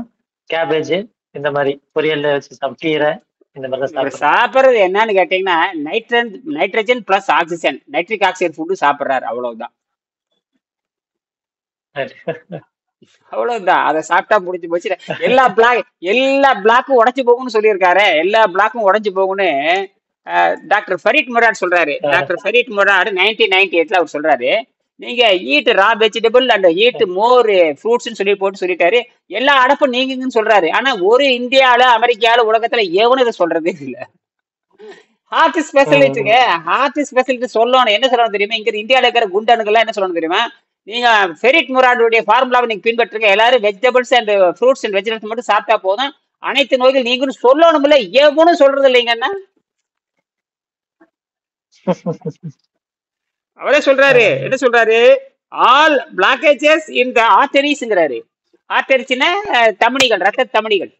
Speaker 2: கேபேஜ் இந்த மாதிரி பொரியல்ல வச்சு கீரை இந்த மாதிரி
Speaker 1: சாப்பிடுறது என்னன்னு கேட்டீங்கன்னா nitrogen plus oxygen, nitric oxide food சாப்பிடுறாரு, அவ்வளவுதான் அவ்வளவுதான். அதை சாப்பிட்டா முடிஞ்சு போச்சு. எல்லா பிளாக்கும் உடைச்சு போகும்னு சொல்லியிருக்காரு, எல்லா பிளாக்கும் உடைஞ்சு போகும்னு டாக்டர் ஃபரீட் முராட் சொல்றாரு. டாக்டர் ஃபரீட் முராட் 1998 அவர் சொல்றாரு, நீங்க eat raw vegetable and eat more ஃப்ரூட்ஸ்னு சொல்லிட்டாரு. எல்லா அடப்பும் நீங்கன்னு சொல்றாரு. ஆனா ஒரு இந்தியால அமெரிக்கால உலகத்துல எவனும் இதை சொல்றதே இல்ல. ஹார்ட் ஸ்பெஷலிஸ்டுங்க, ஹார்ட் ஸ்பெஷலிஸ்ட் சொல்லணும். என்ன சொல்லணும் தெரியுமா? இங்க இந்தியால இருக்கிற குண்டனுக்கெல்லாம் என்ன சொல்லணும் தெரியுமா? நீங்க ஃபெரிட் முராடுடைய ஃபார்முலாவை நீங்க பின்பற்றுங்க, எல்லாரும் vegetables and fruits and vegetables மட்டும் சாப்பிட்டா போதும், அனைத்து நோய்கள் நீங்களும் சொல்லணும்ல. எவனும் சொல்றது இல்லைங்கன்னா அவரே சொல்றாரு. என்ன சொல்றாரு? ஆல் பிளாக்கேஜஸ் இன் தி ஆர்டரிஸ்ங்கறாரு. ஆர்டரிஸ்னா தமனிகள், ரத்த தமனிகள்.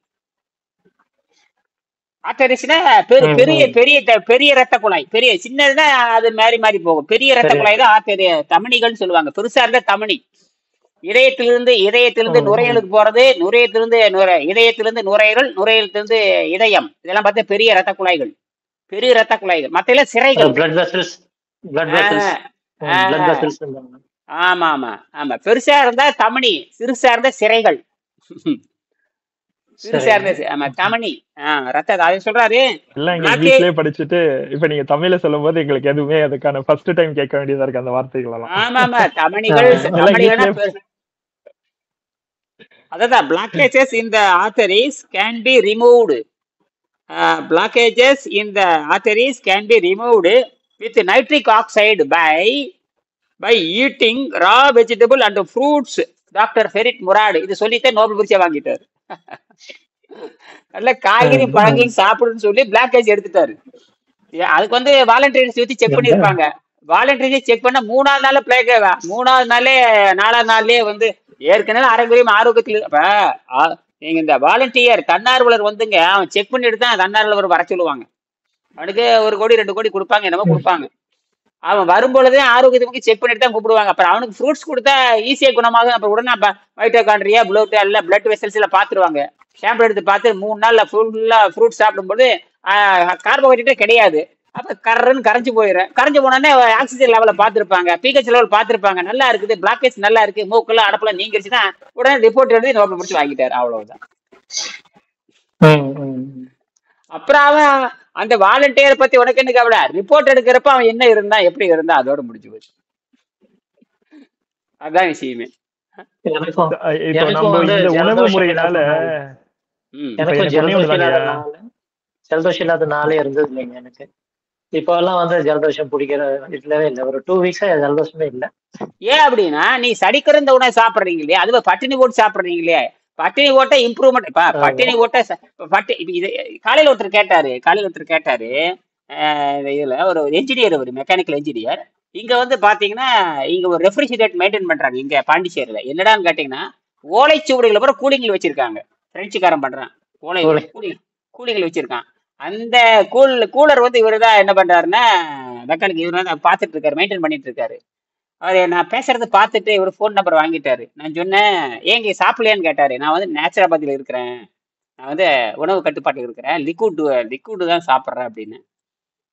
Speaker 1: ஆர்டரிஸ்னா பெரிய பெரிய பெரிய ரத்த குழாய், பெரிய சின்னதுன்னா அது மாறி போகும். பெரிய ரத்த குழாய் தான் ஆர்டரி, தமனிகள்னு சொல்லுவாங்க. பெருசா இருந்தா தமனி. இதயத்திலிருந்து நுரையீரலுக்கு போறது, இதயத்திலிருந்து நுரையீரல், நுரையீரலிருந்து இதயம், இதெல்லாம் பார்த்தா பெரிய ரத்த குழாய்கள், பெரிய ரத்த குழாய்கள். மத்த எல்லாம் சிறைகள். ஆமா ஆமா ஆமா, பெருசா இருந்தா தமனி, சிறுசா இருந்தா சிறைகள். சிறுசா இருந்தா தமனி ரத்த. அதை சொல்றாரு.
Speaker 3: வீட்லயே படிச்சுட்டு இப்ப நீங்க தமிழ்ல சொல்லும் போது எங்களுக்கு எதுவுமே அதுக்கான ஃபர்ஸ்ட் டைம் கேட்க வேண்டியதா இருக்கு அந்த வார்த்தைகள் எல்லாம்.
Speaker 1: ஆமா ஆமா, தமனிகள். அதான் blockages in the arteries can be removed. Blockages in the arteries can be removed with nitric oxide by eating raw vegetable and fruits. Doctor Ferid Murad இது சொல்லிட்டு நோபல் பரிசை வாங்கிட்டாரு. நல்ல காய்கறி பழங்கள் சாப்பிடுன்னு சொல்லி பிளாக்கேஜ் எடுத்துட்டாரு. அதுக்கு வந்து வாலண்டியர்ஸ் வச்சு செக் பண்ணிருப்பாங்க. வாலண்டியர்ஸ் செக் பண்ண 3ஆவது நாள் பிளேக், 3ஆவது நாளே 4ஆவது நாள்லயே வந்து ஏற்கனவே ஆரோக்கியம் ஆரோக்கியத்தில். அப்ப நீங்க இந்த வாலண்டியர் தன்னார்வலர் வந்துங்க, அவன் செக் பண்ணிட்டு தான் தன்னார்வலர் வர சொல்லுவாங்க. அவனுக்கு 1 கோடி 2 கோடி கொடுப்பாங்க, என்னமோ கொடுப்பாங்க. அவன் வரும்பொழுதே ஆரோக்கியத்துக்கு செக் பண்ணிட்டு தான் கூப்பிடுவாங்க. அப்புறம் அவனுக்கு ஃப்ரூட்ஸ் கொடுத்தா ஈஸியா குணமாகும். அப்புறம் உடனே மைட்டோகாண்ட்ரியா பிளட் வெசல்ஸ் எல்லாம் பாத்துருவாங்க. சாம்பிள் எடுத்து பார்த்து 3 நாள்ல ஃபுல்லா ஃப்ரூட் சாப்பிடும்போது கார்போஹைட்ரேட்டே கிடையாது. அப்ப கரன்னு கரைஞ்சு போயிடும். கரைஞ்சு போனோடனே ஆக்சிஜன் லெவல பாத்துருப்பாங்க, பிஹெச் லெவல் பாத்துருப்பாங்க, நல்லா இருக்குது, பிளாக்கேஜ் நல்லா இருக்கு, மூக்கெல்லாம் அடப்பெல்லாம் நீங்கிருச்சுன்னா உடனே ரிப்போர்ட் எழுதி நோபல் முடிச்சு வாங்கிட்டாரு. அவ்வளவுதான். அப்புறம் அவன் அந்த வாலண்டியர் பத்தி உனக்கு என்ன கவலை? ரிப்போர்ட் எடுக்கிறப்ப அவன் என்ன இருந்தா எப்படி இருந்தா அதோட முடிஞ்சு போச்சு. அதான் விஷயமே.
Speaker 3: உணவு முறையினால
Speaker 2: ஜலதோஷம் இல்லாத நாளே இருந்தது இல்லைங்க எனக்கு. இப்ப எல்லாம் வந்து ஜலதோஷம் பிடிக்கிற இல்லவே இல்லை. ஒரு 2 வீக்ஸா ஜலதோஷமே இல்லை. ஏன்
Speaker 1: அப்படின்னா நீ சடிக்கிறந்த உணவு சாப்பிடுறீங்க இல்லையா, அதுவே பட்டினி போட்டு சாப்பிடுறீங்க இல்லையா. பட்டினி ஓட்ட இம்ப்ரூவ்மெண்ட். பட்டினி ஓட்ட காலையில ஒருத்தர் கேட்டாரு இதுல ஒரு என்ஜினியர், ஒரு மெக்கானிக்கல் என்ஜினியர். இங்க வந்து பாத்தீங்கன்னா இங்க ஒரு ரெஃப்ரிஜிரேட் மெயின்டைன் பண்றாங்க இங்க பாண்டிச்சேரியில. என்னடான்னு கேட்டீங்கன்னா ஓலைச்சுவடிகளை அப்புறம் கூலிங்ல வச்சிருக்காங்க. பிரெஞ்சுக்காரன் பண்றான், கூலிங்ல வச்சிருக்கான். அந்த கூலர் வந்து இவரு தான் என்ன பண்றாருன்னா மெக்கானிக், இவர் வந்து பாத்துட்டு இருக்காரு, மெயின்டைன் பண்ணிட்டு இருக்காரு. அவரு நான் பேசுறது பார்த்துட்டு இவர் ஃபோன் நம்பர் வாங்கிட்டாரு. நான் சொன்னேன் ஏங்க சாப்பிடலையான்னு கேட்டாரு. நான் வந்து நேச்சுரோபதியில இருக்கிறேன், நான் வந்து உணவு கட்டுப்பாட்டில் இருக்கிறேன், லிக்விட் தான் சாப்பிட்றேன் அப்படின்னு.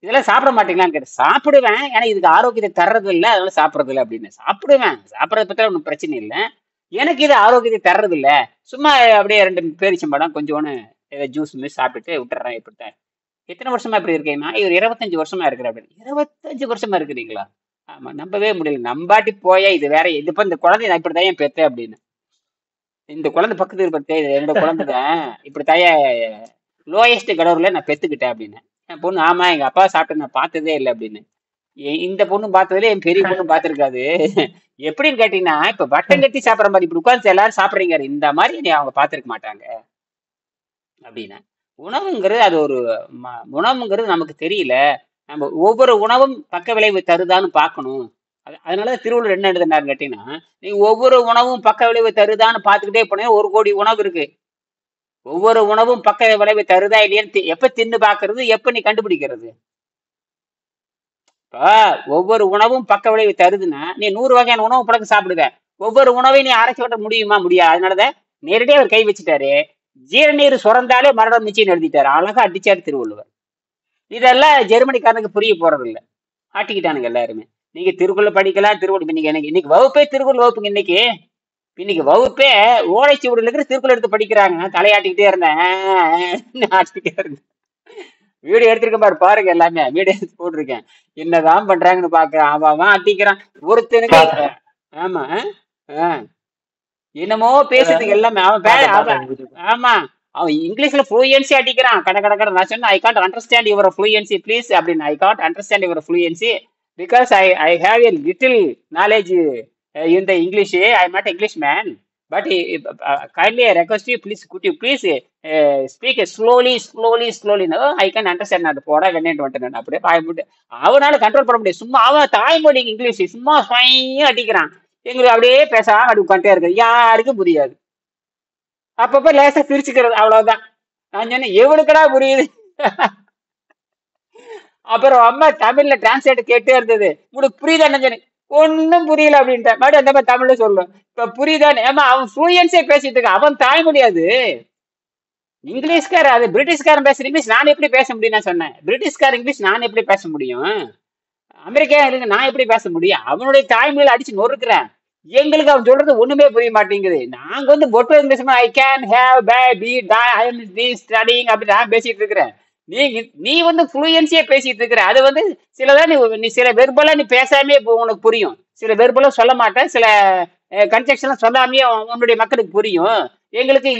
Speaker 1: இதெல்லாம் சாப்பிட மாட்டீங்களான்னு கேட்டேன். சாப்பிடுவேன், ஏன்னா இதுக்கு ஆரோக்கியத்தை தர்றது இல்லை, அதனால சாப்பிட்றது இல்லை அப்படின்னு. சாப்பிடுவேன், சாப்பிட்றத பற்றி ஒன்றும் பிரச்சனை இல்லை, எனக்கு இது ஆரோக்கியத்தை தர்றது இல்லை, சும்மா அப்படியே 2 பேரிச்சம்பழம் கொஞ்சோன்னு ஏதோ ஜூஸ் மிஸ் சாப்பிட்டுட்டு விட்டுறேன். இப்படித்தான். எத்தனை வருஷமா இப்படி இருக்கேன்னா இவர் 25 வருஷமா இருக்கிற அப்படின்னு. 25 வருஷமா இருக்கிறீங்களா? ஆமா, நம்பவே முடியல. நம்பாட்டி போய இது வேற. இது இப்ப இந்த குழந்தை நான் இப்படி தாயன் பெத்தேன் அப்படின்னு. இந்த குழந்தை பக்கத்து பத்தே என்னோட குழந்தை தான் இப்படி தாய லோயஸ்ட் கடவுர்ல நான் பெத்துக்கிட்டேன் அப்படின்னு. என் பொண்ணு ஆமா எங்க அப்பா சாப்பிட்டு நான் பார்த்ததே இல்லை அப்படின்னு. இந்த பொண்ணு பார்த்ததுல என் பெரிய பொண்ணு பார்த்திருக்காது. எப்படின்னு கேட்டீங்கன்னா, இப்ப வட்டம் கட்டி சாப்பிடுற மாதிரி இப்படி உட்கார்ந்து எல்லாரும் சாப்பிடுறீங்க, இந்த மாதிரி நீ அவங்க பார்த்திருக்க மாட்டாங்க அப்படின்னு. உணவுங்கிறது அது ஒரு உணவுங்கிறது நமக்கு தெரியல. நம்ம ஒவ்வொரு உணவும் பக்க விளைவு தருதான்னு பார்க்கணும். அதனால திருவள்ளுவர் என்ன எழுதினாரு கேட்டீங்கன்னா, நீ ஒவ்வொரு உணவும் பக்க விளைவு தருதான்னு பார்த்துக்கிட்டே போனீங்க. 1 கோடி உணவு இருக்கு. ஒவ்வொரு உணவும் பக்க விளைவு தருதா இல்லையான்னு எப்ப தின்னு பாக்குறது, எப்ப நீ கண்டுபிடிக்கிறது? இப்ப ஒவ்வொரு உணவும் பக்க விளைவு தருதுன்னா நீ 100 வகையான உணவு பழக்கம் சாப்பிடுத. ஒவ்வொரு உணவையும் நீ ஆராய்ச்சி பண்ண முடியுமா? முடியாது. அதனாலதான் நேரடியாக அவர் கை வச்சுட்டாரு. ஜீரநீர் சுரந்தாலே மரணம் நிச்சயம் எழுதிட்டாரு. அழகா அடிச்சாரு திருவள்ளுவர். இதெல்லாம் ஜெர்மனிக்காரனுக்கு புரிய போறது இல்லை. ஆட்டிக்கிட்டானுங்க எல்லாருமே. நீங்க திருக்குறள் படிக்கலாம், திருக்குறள் இன்னைக்கு வகுப்பே திருக்குறள் வகுப்புங்க. இன்னைக்கு வகுப்பே ஓலைச்சுவடியில் இருக்கிற திருக்குறள் எடுத்து படிக்கிறாங்க. தலையாட்டிக்கிட்டே இருந்தேன், ஆட்டிக்கிட்டே இருந்தேன். வீடியோ எடுத்திருக்க பாரு, பாருங்க, எல்லாமே வீடியோ எடுத்து போட்டிருக்கேன். என்னதான் பண்றாங்கன்னு பாக்குறான். அவன் அட்டிக்கிறான் ஒருத்தனுக்கு. ஆமா, என்னமோ பேசுறதுக்கு எல்லாமே அவன். ஆமா, அவன் இங்கிலீஷ்ல ஃப்ளூயன்சி அடிக்கிறான். கடை நான் சொன்னேன், I can't understand your fluency please அப்படின்னு. I can't understand your fluency because I have a little knowledge in the English. I am not English man, but kindly I request you, could you please speak slowly. No, I can understand. நான் போட வெண்ணேட்டு வந்துட்டேன். அப்படியே பாய்புட்டு அவனால control பண்ண முடியாது. சும்மா அவன் தாய்மொழி இங்கிலீஷ் சும்மா அடிக்கிறான். எங்களுக்கு அப்படியே பேசாம அப்படி உட்காந்துட்டே இருக்கு. யாருக்கும் புரியாது. அப்பப்ப லேசா பிரிச்சுக்கிறது, அவ்வளவுதான். நான் சொன்னேன், எவனுக்கடா புரியுது? அப்புறம் அம்மா தமிழ்ல டிரான்ஸ்லேட் கேட்டே இருந்தது. உங்களுக்கு புரியுதான்னு ஒன்னும் புரியல அப்படின்ட்டு. மறுபடியும் அந்த மாதிரி தமிழ்ல சொல்லும். இப்ப புரியுதானே? ஏமா அவன் ஃப்ளூயன்ஸே பேசிட்டு இருக்கான். அவன் தாய்மொழி அது. இங்கிலீஷ்கார அது பிரிட்டிஷ்காரன் பேசுற இங்கிலீஷ் நான் எப்படி பேச முடியும்? நான் சொன்னேன், பிரிட்டிஷ்கார இங்கிலீஷ் நான் எப்படி பேச முடியும்? அமெரிக்கா இருக்கு நான் எப்படி பேச முடியும்? அவனுடைய தாய்மொழியில அடிச்சு நொறுக்குறேன். எங்களுக்கு அவன் சொல்றது ஒண்ணுமே புரிய மாட்டேங்குது. நாங்க வந்து பொட்டு English I can have be I am studying அப்படி நான் பேசிட்டு இருக்கிறேன். நீ வந்து ஃப்ளூயன்சியா பேசிட்டு இருக்கிற. அது வந்து சிலதான் நீ சில வெர்பலா நீ பேசாமே உனக்கு புரியும். சில வெர்பலா சொல்ல மாட்டேன். சில கன்ஜெக்ஷன் சொல்லாமே உன்னுடைய மக்களுக்கு புரியும். எங்களுக்கு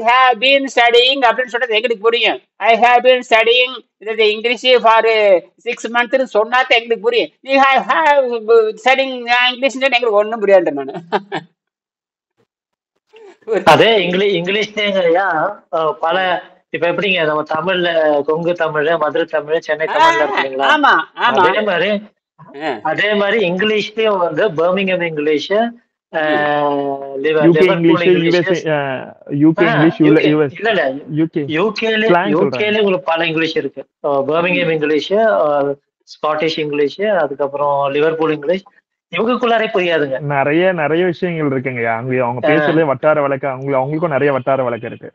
Speaker 1: have been studying அப்படின்னு சொல்றது எங்களுக்கு புரியும். I have been studying English for 6 months சொன்னாதான் எங்களுக்கு புரியும். நீ ஹேவ் ஸ்டடிங் இங்கிலீஷ் எங்களுக்கு ஒன்றும் புரியாது. நான்
Speaker 2: அதே இங்கிலீஷ்யா பல இப்ப எப்படிங்க நம்ம தமிழ்ல கொங்கு தமிழ், மதுரை தமிழ், சென்னை தமிழ்ல இருக்குங்களா? அதே மாதிரி இங்கிலீஷ்லயும் வந்து பர்மிங்ஹாம் இங்கிலீஷ், யூகேல உங்களுக்கு பல இங்கிலீஷ் இருக்கு. பர்மிங்ஹாம் இங்கிலீஷ், ஸ்காட்டிஷ் இங்கிலீஷ், அதுக்கப்புறம் லிவர்பூல் இங்கிலீஷ். இவங்களுக்குள்ளாரே புரியாதுங்க.
Speaker 3: நிறைய விஷயங்கள் இருக்குங்க. அவங்க பேசுறதே வட்டார வழக்கு. அவங்களுக்கும் நிறைய வட்டார வழக்கு இருக்கு.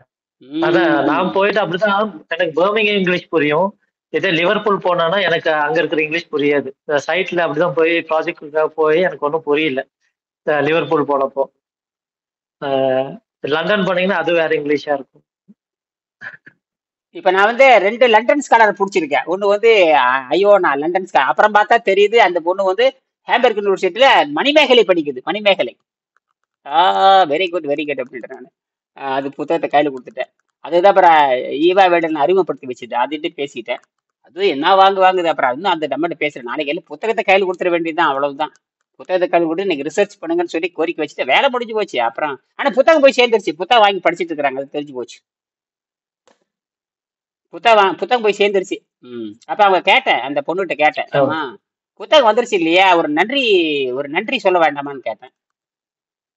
Speaker 2: அதான் நான் போயிட்டு அப்படிதான் எனக்கு பர்மிங்ஹாம் இங்கிலீஷ் புரியும். இதே லிவர்பூல் போனானா எனக்கு அங்க இருக்கிற இங்கிலீஷ் புரியாது. சைட்ல அப்படிதான் போய் ப்ராஜெக்டுக்காக போய் எனக்கு ஒன்றும் புரியல லிவர்பூல் போனப்போ. லண்டன் போனீங்கன்னா அது வேற இங்கிலீஷா இருக்கும்.
Speaker 1: இப்ப நான் வந்து 2 லண்டன் ஸ்காலரை பிடிச்சிருக்கேன். ஒண்ணு வந்து ஐயோ நான் லண்டன் ஸ்காலர். அப்புறம் பார்த்தா தெரியுது அந்த பொண்ணு வந்து ஹேம்பர்க் யூனிவர்சிட்டியில மணிமேகலை படிக்குது. மணிமேகலை. வெரி குட் அப்படின்ட்டு நான் அது புத்தகத்தை கையில கொடுத்துட்டேன். அதுதான் அப்புறம் ஈவா வேடன் அறிமுகப்படுத்தி வச்சுட்டு அதுட்டு பேசிட்டேன். அது என்ன வாங்குது. அப்புறம் இன்னும் அந்த நம்மகிட்ட பேசுறேன். நாளைக்கு எல்லாம் புத்தகத்தை கையில் கொடுத்துட வேண்டியதுதான், அவ்வளவுதான். புத்தகத்தை கையில் கொடுத்து இன்னைக்கு ரிசர்ச் பண்ணுங்கன்னு சொல்லி கோரிக்கை வச்சுட்டு வேலை முடிஞ்சு போச்சு. அப்புறம் ஆனா புத்தகம் போய் சேர்ந்துருச்சு. புத்தகம் வாங்கி படிச்சுட்டு இருக்கிறாங்க. அது தெரிஞ்சு போச்சு. புத்தகம் போய் சேர்ந்துருச்சு. அப்ப அவங்க கேட்டேன், அந்த பொண்ணுகிட்ட கேட்டேன், ஆமா புத்தகம் வந்துருச்சு இல்லையா, ஒரு நன்றி சொல்ல வேண்டாமான்னு கேட்டேன்.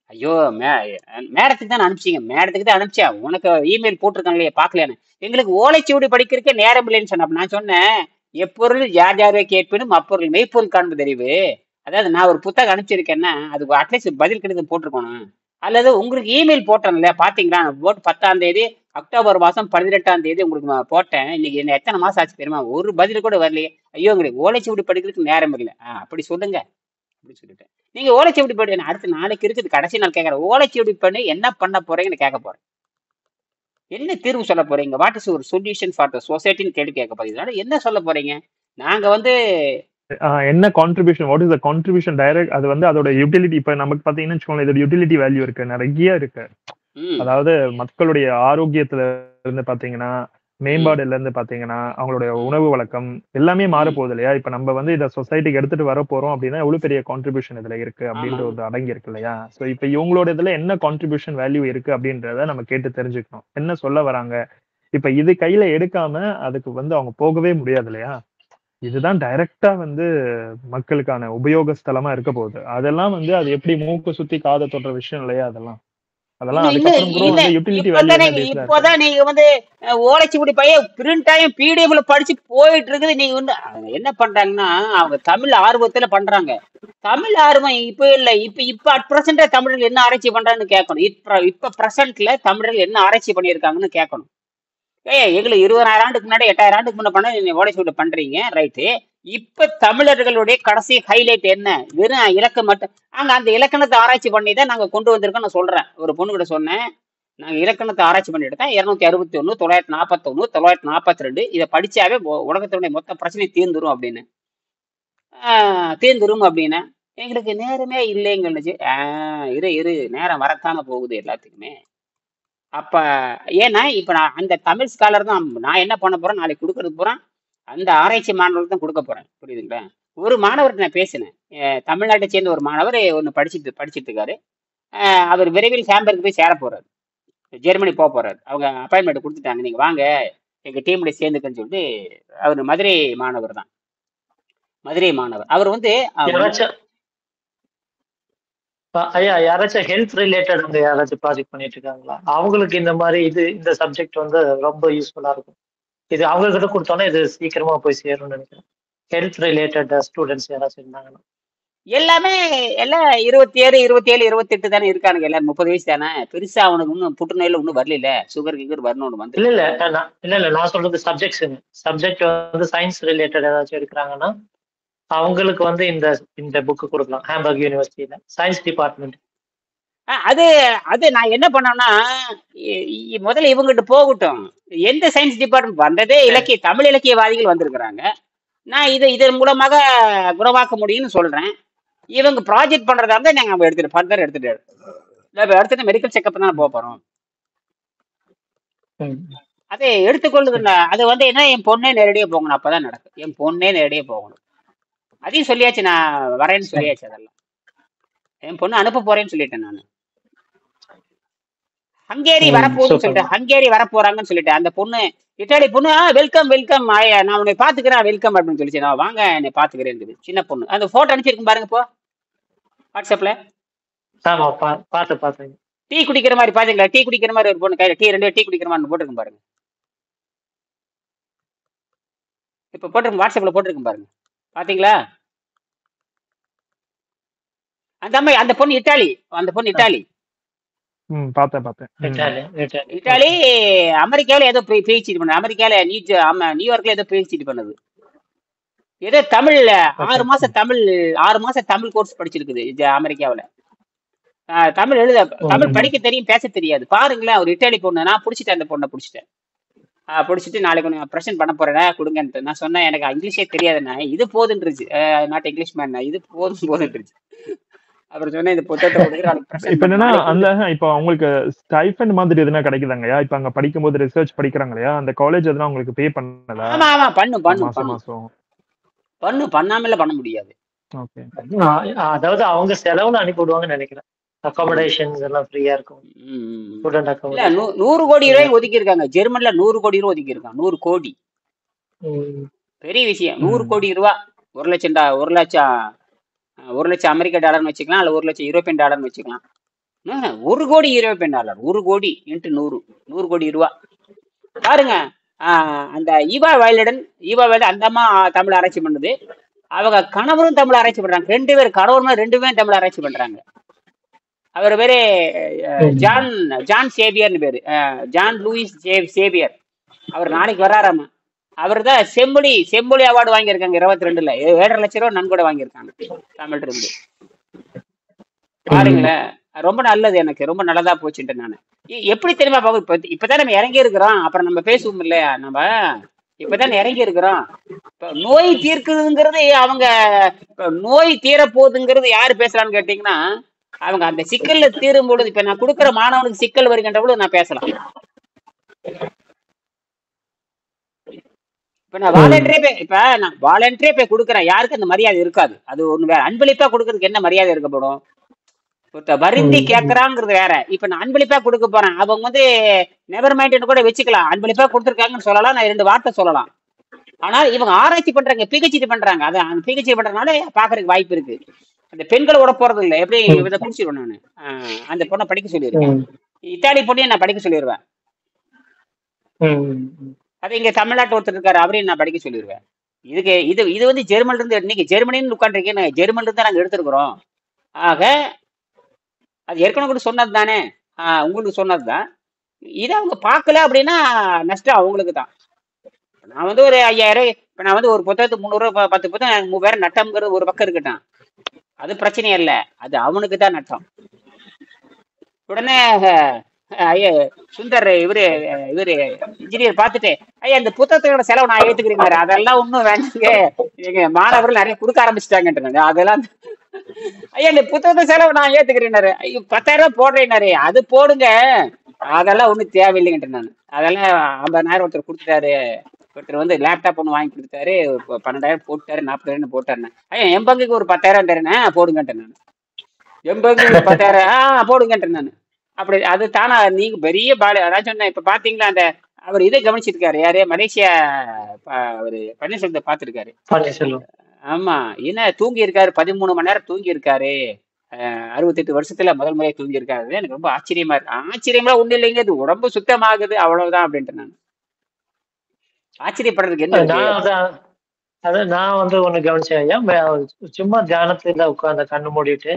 Speaker 1: ஐயோ மேடத்துக்கு தான் அனுப்பிச்சிங்க. மேடத்துக்கு தான் அனுப்பிச்சேன். உனக்கு இமெயில் போட்டிருக்காங்க இல்லையா, பாக்கலையானு. எங்களுக்கு ஓலைச்சுவடி படிக்கிறதுக்கே நேரம் இல்லைன்னு சொன்ன. நான் சொன்னேன், எப்பொருள் யார் யாரே கேட்பினும் அப்பொருள் மெய்ப்பொருள் காண்பது அறிவு. அதாவது நான் ஒரு புத்தகம் அனுப்பிச்சிருக்கேன்னா அதுக்கு அட்லீஸ்ட் பதில் கடிதம் போட்டிருக்கணும். அல்லது உங்களுக்கு இமெயில் போட்டேன் இல்லையா, பாத்தீங்களா? போட்டு 10ஆம் தேதி அக்டோபர் மாசம் 18ஆம் தேதி உங்களுக்கு நான் போட்டேன். இன்னைக்கு என்ன எத்தனை மாசம் ஆச்சு தெரியுமா? ஒரு பதில் கூட வரலையே. ஐயோ உங்களுக்கு ஓலைச்சுவடி படிக்கிறதுக்கு நேரம் இல்லை. அப்படி சொல்லுங்க அப்படின்னு சொல்லிட்டேன். நீங்க ஓலைச்சுவடி படி அடுத்த நாளைக்கு இருக்குது, கடைசி நாள் கேட்கறேன். ஓலைச்சுவடி பண்ணி என்ன பண்ண போறீங்கன்னு கேட்க போறேன். என்ன தீர்வு சொல்ல போறீங்க? வாட் இஸ் ஒரு சொல்யூஷன் ஃபார் த சொசைட்டின்னு கேள்வி கேட்க போறீங்க. என்ன சொல்ல போறீங்க? நாங்க வந்து
Speaker 3: என்ன contribution, what is the contribution direct, அது வந்து அதோட யூட்டிலிட்டி. இப்ப நமக்கு பாத்தீங்கன்னா வச்சுக்கோங்களேன், இதோட யூட்டிலிட்டி வேல்யூ இருக்கு, நிறைய இருக்கு. அதாவது மக்களுடைய ஆரோக்கியத்துல இருந்து பாத்தீங்கன்னா மேம்பாடுல இருந்து பாத்தீங்கன்னா அவங்களுடைய உணவு வழக்கம் எல்லாமே மாற போகுது இல்லையா? இப்ப நம்ம வந்து இதை சொசைட்டிக்கு எடுத்துட்டு வர போறோம் அப்படின்னா எவ்வளவு பெரிய கான்ட்ரிபியூஷன் இதுல இருக்கு அப்படின்ற ஒரு அடங்கி இருக்கு இல்லையா? சோ இப்ப இவங்களோட இதுல என்ன கான்ட்ரிபியூஷன் வேல்யூ இருக்கு அப்படின்றத நம்ம கேட்டு தெரிஞ்சுக்கணும். என்ன சொல்ல வராங்க? இப்ப இது கையில எடுக்காம அதுக்கு வந்து அவங்க போகவே முடியாது இல்லையா? இதுதான் டைரக்டா வந்து மக்களுக்கான உபயோக ஸ்தலமா இருக்க போகுது. அதெல்லாம் வந்து அது எப்படி மூக்கு சுத்தி காதை தொடுற விஷயம் இல்லையா? அதெல்லாம் அதுக்கப்புறம் கூட வந்து யூட்டிலிட்டி வேல்யூ என்ன பேசல.
Speaker 1: இப்பதான் நீங்க வந்து ஓலைச்சுவடி பையன் பிரிண்ட் ஆயும் பிடிஎஃப்ல படிச்சு போயிட்டு இருக்குது. நீங்க வந்து என்ன பண்றாங்கன்னா அவங்க தமிழ் ஆர்வத்துல பண்றாங்க. தமிழ் ஆர்வம் இப்ப இல்ல. இப்ப அட் பிரசன்ட் தமிழர்கள் என்ன ஆராய்ச்சி பண்றாங்கன்னு கேட்கணும். இப்ப பிரசன்ட்ல தமிழர்கள் என்ன ஆராய்ச்சி பண்ணியிருக்காங்கன்னு கேட்கணும். எங்களுக்கு 20,000 ஆண்டுக்கு முன்னாடி 8,000 ஆண்டுக்கு முன்னாடி பண்ண நீங்க ஓலைச்சுவடி பண்றீங்க, ரைட்டு. இப்ப தமிழர்களுடைய கடைசி ஹைலைட் என்ன? வெறும் இலக்கம் மட்டும். அந்த இலக்கணத்தை ஆராய்ச்சி பண்ணி தான் நாங்க கொண்டு வந்திருக்கோம். நான் சொல்றேன், ஒரு பொண்ணு கிட்ட சொன்னேன், நாங்க இலக்கணத்தை ஆராய்ச்சி பண்ணிட்டு தான் 261, 941, 942 இதை படிச்சாவே உலகத்தினுடைய மொத்த பிரச்சனை தீர்ந்துரும் அப்படின்னு. தீர்ந்துரும் அப்படின்னு எங்களுக்கு நேரமே இல்லைங்கன்னுச்சு. இரு நேரம் வரத்தானே போகுது எல்லாத்துக்குமே. அப்ப ஏன்னா இப்ப நான் அந்த தமிழ் ஸ்காலர் தான் நான் என்ன பண்ண போறேன், நாளைக்கு கொடுக்கறது போறேன் அந்த ஆராய்ச்சி மாணவர்களுக்கு தான் கொடுக்க போறேன். புரியுதுங்களா? ஒரு மாணவர்கிட்ட நான் பேசினேன். தமிழ்நாட்டை சேர்ந்த ஒரு மாணவர் ஒன்று படிச்சுட்டு இருக்காரு. அவர் விரைவில் ஹாம்பர்க் போய் சேர போறாரு, ஜெர்மனி போக போறாரு. அவங்க அப்பாயின்மெண்ட் கொடுத்துட்டாங்க, நீங்க வாங்க எங்க டீம்ல சேர்ந்துக்கன்னு சொல்லிட்டு. அவர் மதுரை மாணவர் தான், மதுரை மாணவர். அவர் வந்து
Speaker 2: ஐயா யாராச்சும் ஹெல்த் ரிலேட்டட் வந்து யாராச்சும் ப்ராஜெக்ட் பண்ணிட்டு இருக்காங்களா? அவங்களுக்கு இந்த மாதிரி இந்த சப்ஜெக்ட் வந்து ரொம்ப யூஸ்ஃபுல்லா இருக்கும். இது அவங்க கிட்ட கொடுத்தோன்னா இது சீக்கிரமா போய் சேரும்னு நினைக்கிறேன். ஹெல்த் ரிலேட்டட் ஸ்டூடெண்ட்ஸ் யாராச்சும் இருந்தாங்கன்னா.
Speaker 1: எல்லாமே எல்லாம் 27, 27, 28 தானே இருக்கானுங்க. எல்லாரும் 30 வயசு தானே. பெருசா அவனுக்கு இன்னும் புற்றுநோயில ஒன்றும் வரல, சுகர் கிகர் வரணும்னு வந்து.
Speaker 2: இல்ல நான் சொல்றது சப்ஜெக்ட் வந்து சயின்ஸ் ரிலேட்டட் ஏதாச்சும் எடுக்கிறாங்கன்னா அவங்களுக்கு வந்து இந்த புக்கு கொடுக்கலாம். ஹாம்பர்க் யூனிவர்சிட்டியில சயின்ஸ் டிபார்ட்மெண்ட்.
Speaker 1: அது நான் என்ன பண்ணேன்னா, முதல்ல இவங்கிட்ட போகட்டும். எந்த சயின்ஸ் டிபார்ட்மெண்ட் வந்ததே இலக்கிய தமிழ் இலக்கியவாதிகள் வந்திருக்கிறாங்க. நான் இதன் மூலமாக குணமாக்க முடியும்னு சொல்றேன். இவங்க ப்ராஜெக்ட் பண்றதா இருந்தா நாங்க எடுத்துட்டு மெடிக்கல் செக்அப் தான் போக போறோம். அதை எடுத்துக்கொள்ளுதுன்னா அது வந்து என்ன, என் பொண்ணே நேரடியாக போகணும், அப்பதான் நடக்கும். என் பொண்ணே நேரடியாக போகணும். அதையும் சொல்லியாச்சு, நான் வரேன்னு சொல்லியாச்சு. அதெல்லாம் என் பொண்ணு அனுப்ப போறேன்னு சொல்லிட்டேன் நான். ஹங்கேரி வரப்போகுதுன்னு சொல்லிட்டேன், ஹங்கேரி வரப்போறாங்கன்னு சொல்லிட்டேன். அந்த பொண்ணு இட்டாலி பொண்ணு, வெல்கம் நான் உன்னை பாத்துக்கிறேன் வெல்கம் அப்படின்னு சொல்லிச்சு. நான் வாங்க என்னை பாத்துக்கிறேன். சின்ன பொண்ணு அந்த போட்டோ அனுப்பிச்சிருக்கும் பாருங்க இப்போ வாட்ஸ்அப்ல. டீ குடிக்கிற மாதிரி பாத்தீங்களா? டீ குடிக்கிற மாதிரி ஒரு பொண்ணு கையில 2 டீ குடிக்கிற மாதிரி போட்டிருக்கும் பாருங்க. இப்ப போட்டிருக்கும் வாட்ஸ்அப்ல போட்டிருக்கும் பாருங்க, பாத்தீங்களா? அந்த பொண்ணு இட்டாலி. இட்டாலி அமெரிக்காவில ஏதோ பிஹெச்டி பண்ணது. அமெரிக்கால நியூயார்க்ல ஏதோ பிஹெச்டி பண்ணது. ஏதோ தமிழ் 6 மாசம் தமிழ் கோர்ஸ் படிச்சிருக்குது அமெரிக்காவில. தமிழ் தமிழ் படிக்க தெரியும், பேச தெரியாது. பாருங்களேன், ஒரு இட்டாலி பொண்ணு. நான் பிடிச்சிட்டேன், அந்த பொண்ணை பிடிச்சிட்டு நாளைக்கு கொஞ்சம் ப்ரெசென்ட் பண்ண போறேன் கொடுங்கன்ட்டு. நான் சொன்னேன் எனக்கு இங்கிலீஷே தெரியாதுண்ணா. இது போதுன்றுச்சு, நாட் இங்கிலீஷ் மேன், இது போதுன்றுச்சு. அப்புறம் சொன்னேன் இந்த புத்தகத்தை
Speaker 3: இப்ப என்னன்னா அந்த இப்ப அவங்களுக்கு ஸ்டைஃபண்ட் மாதிரி எதுனா கிடைக்குதாங்கயா? இப்ப அங்க படிக்கும் போது ரிசர்ச் படிக்கிறாங்க இல்லையா, அந்த காலேஜ் எதுனா உங்களுக்கு பே பண்ணதா?
Speaker 1: ஆமா பண்ணாமல பண்ண முடியாது.
Speaker 2: அதாவது அவங்க செலவுல அனுப்பி விடுவாங்கன்னு நினைக்கிறேன். அகாமடேஷன்ஸ் எல்லாம் ஃப்ரீயா இருக்கும்.
Speaker 1: 100 கோடி ரூபாய் ஒதுக்கி இருக்காங்க ஜெர்மன்ல. 100 கோடி ரூபாய் ஒதுக்கி இருக்காங்க. 100 கோடி பெரிய விஷயம். 100 கோடி ரூபாய், 1 லட்சம் அமெரிக்க டாலர்னு வச்சுக்கலாம், அல்ல 1 லட்சம் யூரோப்பியன் டாலர்னு வச்சுக்கலாம். 1 கோடி யூரோப்பியன் டாலர், 1 கோடி இன்ட்டு 100 கோடி ரூபாய். பாருங்க. அந்த ஈவா வைல்டன் அந்த அம்மா தமிழ் ஆராய்ச்சி பண்ணுது. அவங்க கணவரும் தமிழ் ஆராய்ச்சி பண்றாங்க. 2 பேர் கணவரும் 2 பேரும் தமிழ் ஆராய்ச்சி பண்றாங்க. அவர் பேரு ஜான் சேவியர்னு பேரு, ஜான் லூயிஸ் சேவியர். அவர் நாளைக்கு வர்றாராமா. அவர் தான் செம்மொழி அவார்டு வாங்கியிருக்காங்க 22ல. 7.5 லட்சம் ரூபாய் நன்கொடை வாங்கியிருக்காங்க தமிழ் இருந்து. பாருங்களேன், ரொம்ப நல்லது, எனக்கு ரொம்ப நல்லதா போச்சுட்டு. நான் எப்படி தெரியுமா பாபு, இப்பதான் நம்ம இறங்கி இருக்கிறோம். அப்புறம் நம்ம பேசுவோம் இல்லையா, நம்ம இப்பதான் இறங்கி இருக்கிறோம். நோய் தீர்க்குதுங்கிறது அவங்க, நோய் தீர போகுதுங்கிறது யாரு பேசலாம்னு கேட்டீங்கன்னா, அவங்க அந்த சிக்கல்ல தீரும் பொழுது, இப்ப நான் கொடுக்குற மாணவனுக்கு சிக்கல் வருகின்ற பொழுது நான் பேசலாம். இப்ப நான் வாலண்டரியா போய் கொடுக்குறேன், யாருக்கு அந்த மரியாதை இருக்காது. அது ஒண்ணு வேற. அன்பளிப்பா கொடுக்கறதுக்கு என்ன மரியாதை இருக்கப்படும்? ஒருத்த வருந்தி கேட்கறாங்கிறது வேற. இப்ப நான் அன்பளிப்பா கொடுக்க போறேன், அவங்க வந்து நெவர் மைண்ட் கூட வச்சுக்கலாம், அன்பளிப்பா கொடுத்துருக்காங்கன்னு சொல்லலாம், நான் 2 வார்த்தை சொல்லலாம். ஆனா இவங்க ஆராய்ச்சி பண்றாங்க, பிஹெச்டி பண்றாங்க. அது அந்த பிஹெச்டி பண்றதுனால பாக்குறதுக்கு வாய்ப்பு இருக்கு. அந்த பெண்களோட போறது இல்லை. எப்படி இதை குடிச்சிருவேன் நானு. அந்த பொண்ணை படிக்க சொல்லிடுவேன், இத்தாலி பொண்ணையும் நான் படிக்க சொல்லிடுவேன். அது இங்க தமிழ்நாட்டு ஒருத்தர் இருக்காரு, அவரையும் நான் படிக்க சொல்லிடுவேன். இது வந்து ஜெர்மன்ல இருந்து, இன்னைக்கு ஜெர்மனின்னு உட்காந்துருக்கேன், ஜெர்மன்ல இருந்து நாங்க எடுத்திருக்கிறோம். ஆக அது ஏற்கனவே கூட சொன்னது தானே, உங்களுக்கு சொன்னது தான். இதை அவங்க பார்க்கல அப்படின்னா நஷ்டம் அவங்களுக்கு தான். நான் வந்து ஒரு 5000, இப்ப நான் வந்து ஒரு புத்தகத்துக்கு 300 10 புத்தகம் 3000 நட்டம்ங்கிறது ஒரு பக்கம் இருக்கட்டும், அது பிரச்சனையே இல்லை, அது அவனுக்கு தான் நட்டம். உடனே சுந்தர் இவரு இன்ஜினியர் பார்த்துட்டு, ஐயா இந்த புத்தகத்தோட செலவு நான் ஏத்துக்கிறீங்க, அதெல்லாம் ஒன்றும் வேண்டாங்க, எங்க மாணவர்கள் நிறைய கொடுக்க ஆரம்பிச்சுட்டாங்கன்றாங்க. அதெல்லாம் ஐயா இந்த புத்தகத்தை செலவு நான் ஏத்துக்கிறேன்னாரு. 10,000 போடுறேன்னாரு, அது போடுங்க, அதெல்லாம் ஒன்றும் தேவையில்லைங்கன்ற நான். அதெல்லாம் 50,000 ஒருத்தர் கொடுத்துட்டாரு, ஒருத்தர் வந்து லேப்டாப் ஒன்று வாங்கி கொடுத்தாரு, 12,000 போட்டாரு, 40,000 போட்டாருன்னு. ஐயா என் பங்குக்கு ஒரு 10,000 தரேன் போடுங்கன்ட்டு நான். என் பங்குக்கு 10,000 போடுங்கன்ட்டு நான். அப்படி அது தானா நீங்க பெரிய அதான் சொன்னேன். இப்ப பாத்தீங்களா அந்த அவர் இதை கவனிச்சிருக்காரு, யாரு மலேசியா அவரு பன்னீர்செல்வத்தை பாத்துருக்காரு. ஆமா, என்ன தூங்கி இருக்காரு, 13 மணி நேரம் தூங்கி இருக்காரு, 68 வருஷத்துல முதல் முறையா தூங்கி இருக்காரு. எனக்கு ரொம்ப ஆச்சரியமா இருக்கு. ஆச்சரியமா ஒண்ணு இல்லைங்க, அது உடம்பு சுத்தமாகுது அவ்வளவுதான் அப்படின்ட்டு நான். ஆச்சரியப்படுறதுக்கு என்ன?
Speaker 2: நான் வந்து ஒண்ணு கவனிச்சேன் ஐயா, சும்மா தியானத்துல உட்கார்ந்த கண்ணு மூடிட்டு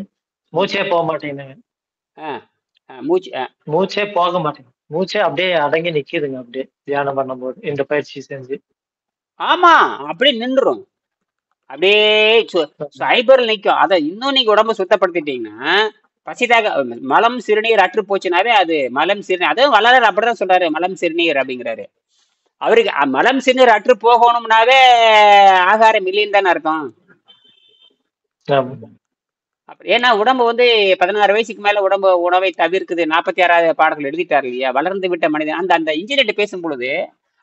Speaker 2: மூச்சே போக மாட்டேங்குது, மூச்சே போக மாட்டேங்குது, மூச்சே அப்படியே அடங்கி நிக்குதுங்க, அப்படியே தியானம் பண்ணும்போது இந்த பயிற்சி செஞ்சு.
Speaker 1: ஆமா, அப்படியே நின்றுரும், அப்படியே சைபர்ல நிக்கும். அதை இன்னும் நீங்க உடம்ப சுத்தப்படுத்திட்டீங்கன்னா பசிதாக மலம் சிறுநீர் அற்று போச்சுனாவே அது மலம் சிறுநீர். அதுவும் வள்ளலார் அப்படிதான் சொல்றாரு, மலம் சிறுநீர் அப்படிங்கிறாரு. அவருக்கு மலம் சிறுநீர் அற்று போகணும்னாவே ஆகாரம் இல்லைன்னு தானே அர்த்தம். அப்படி ஏன்னா உடம்பு வந்து 16 வயசுக்கு மேல உடம்பு உணவை தவிர்க்குது. 46வது பாடத்தில் எழுதிட்டாரு இல்லையா, வளர்ந்து விட்ட மனிதன். அந்த இன்ஜினியர் பேசும் பொழுது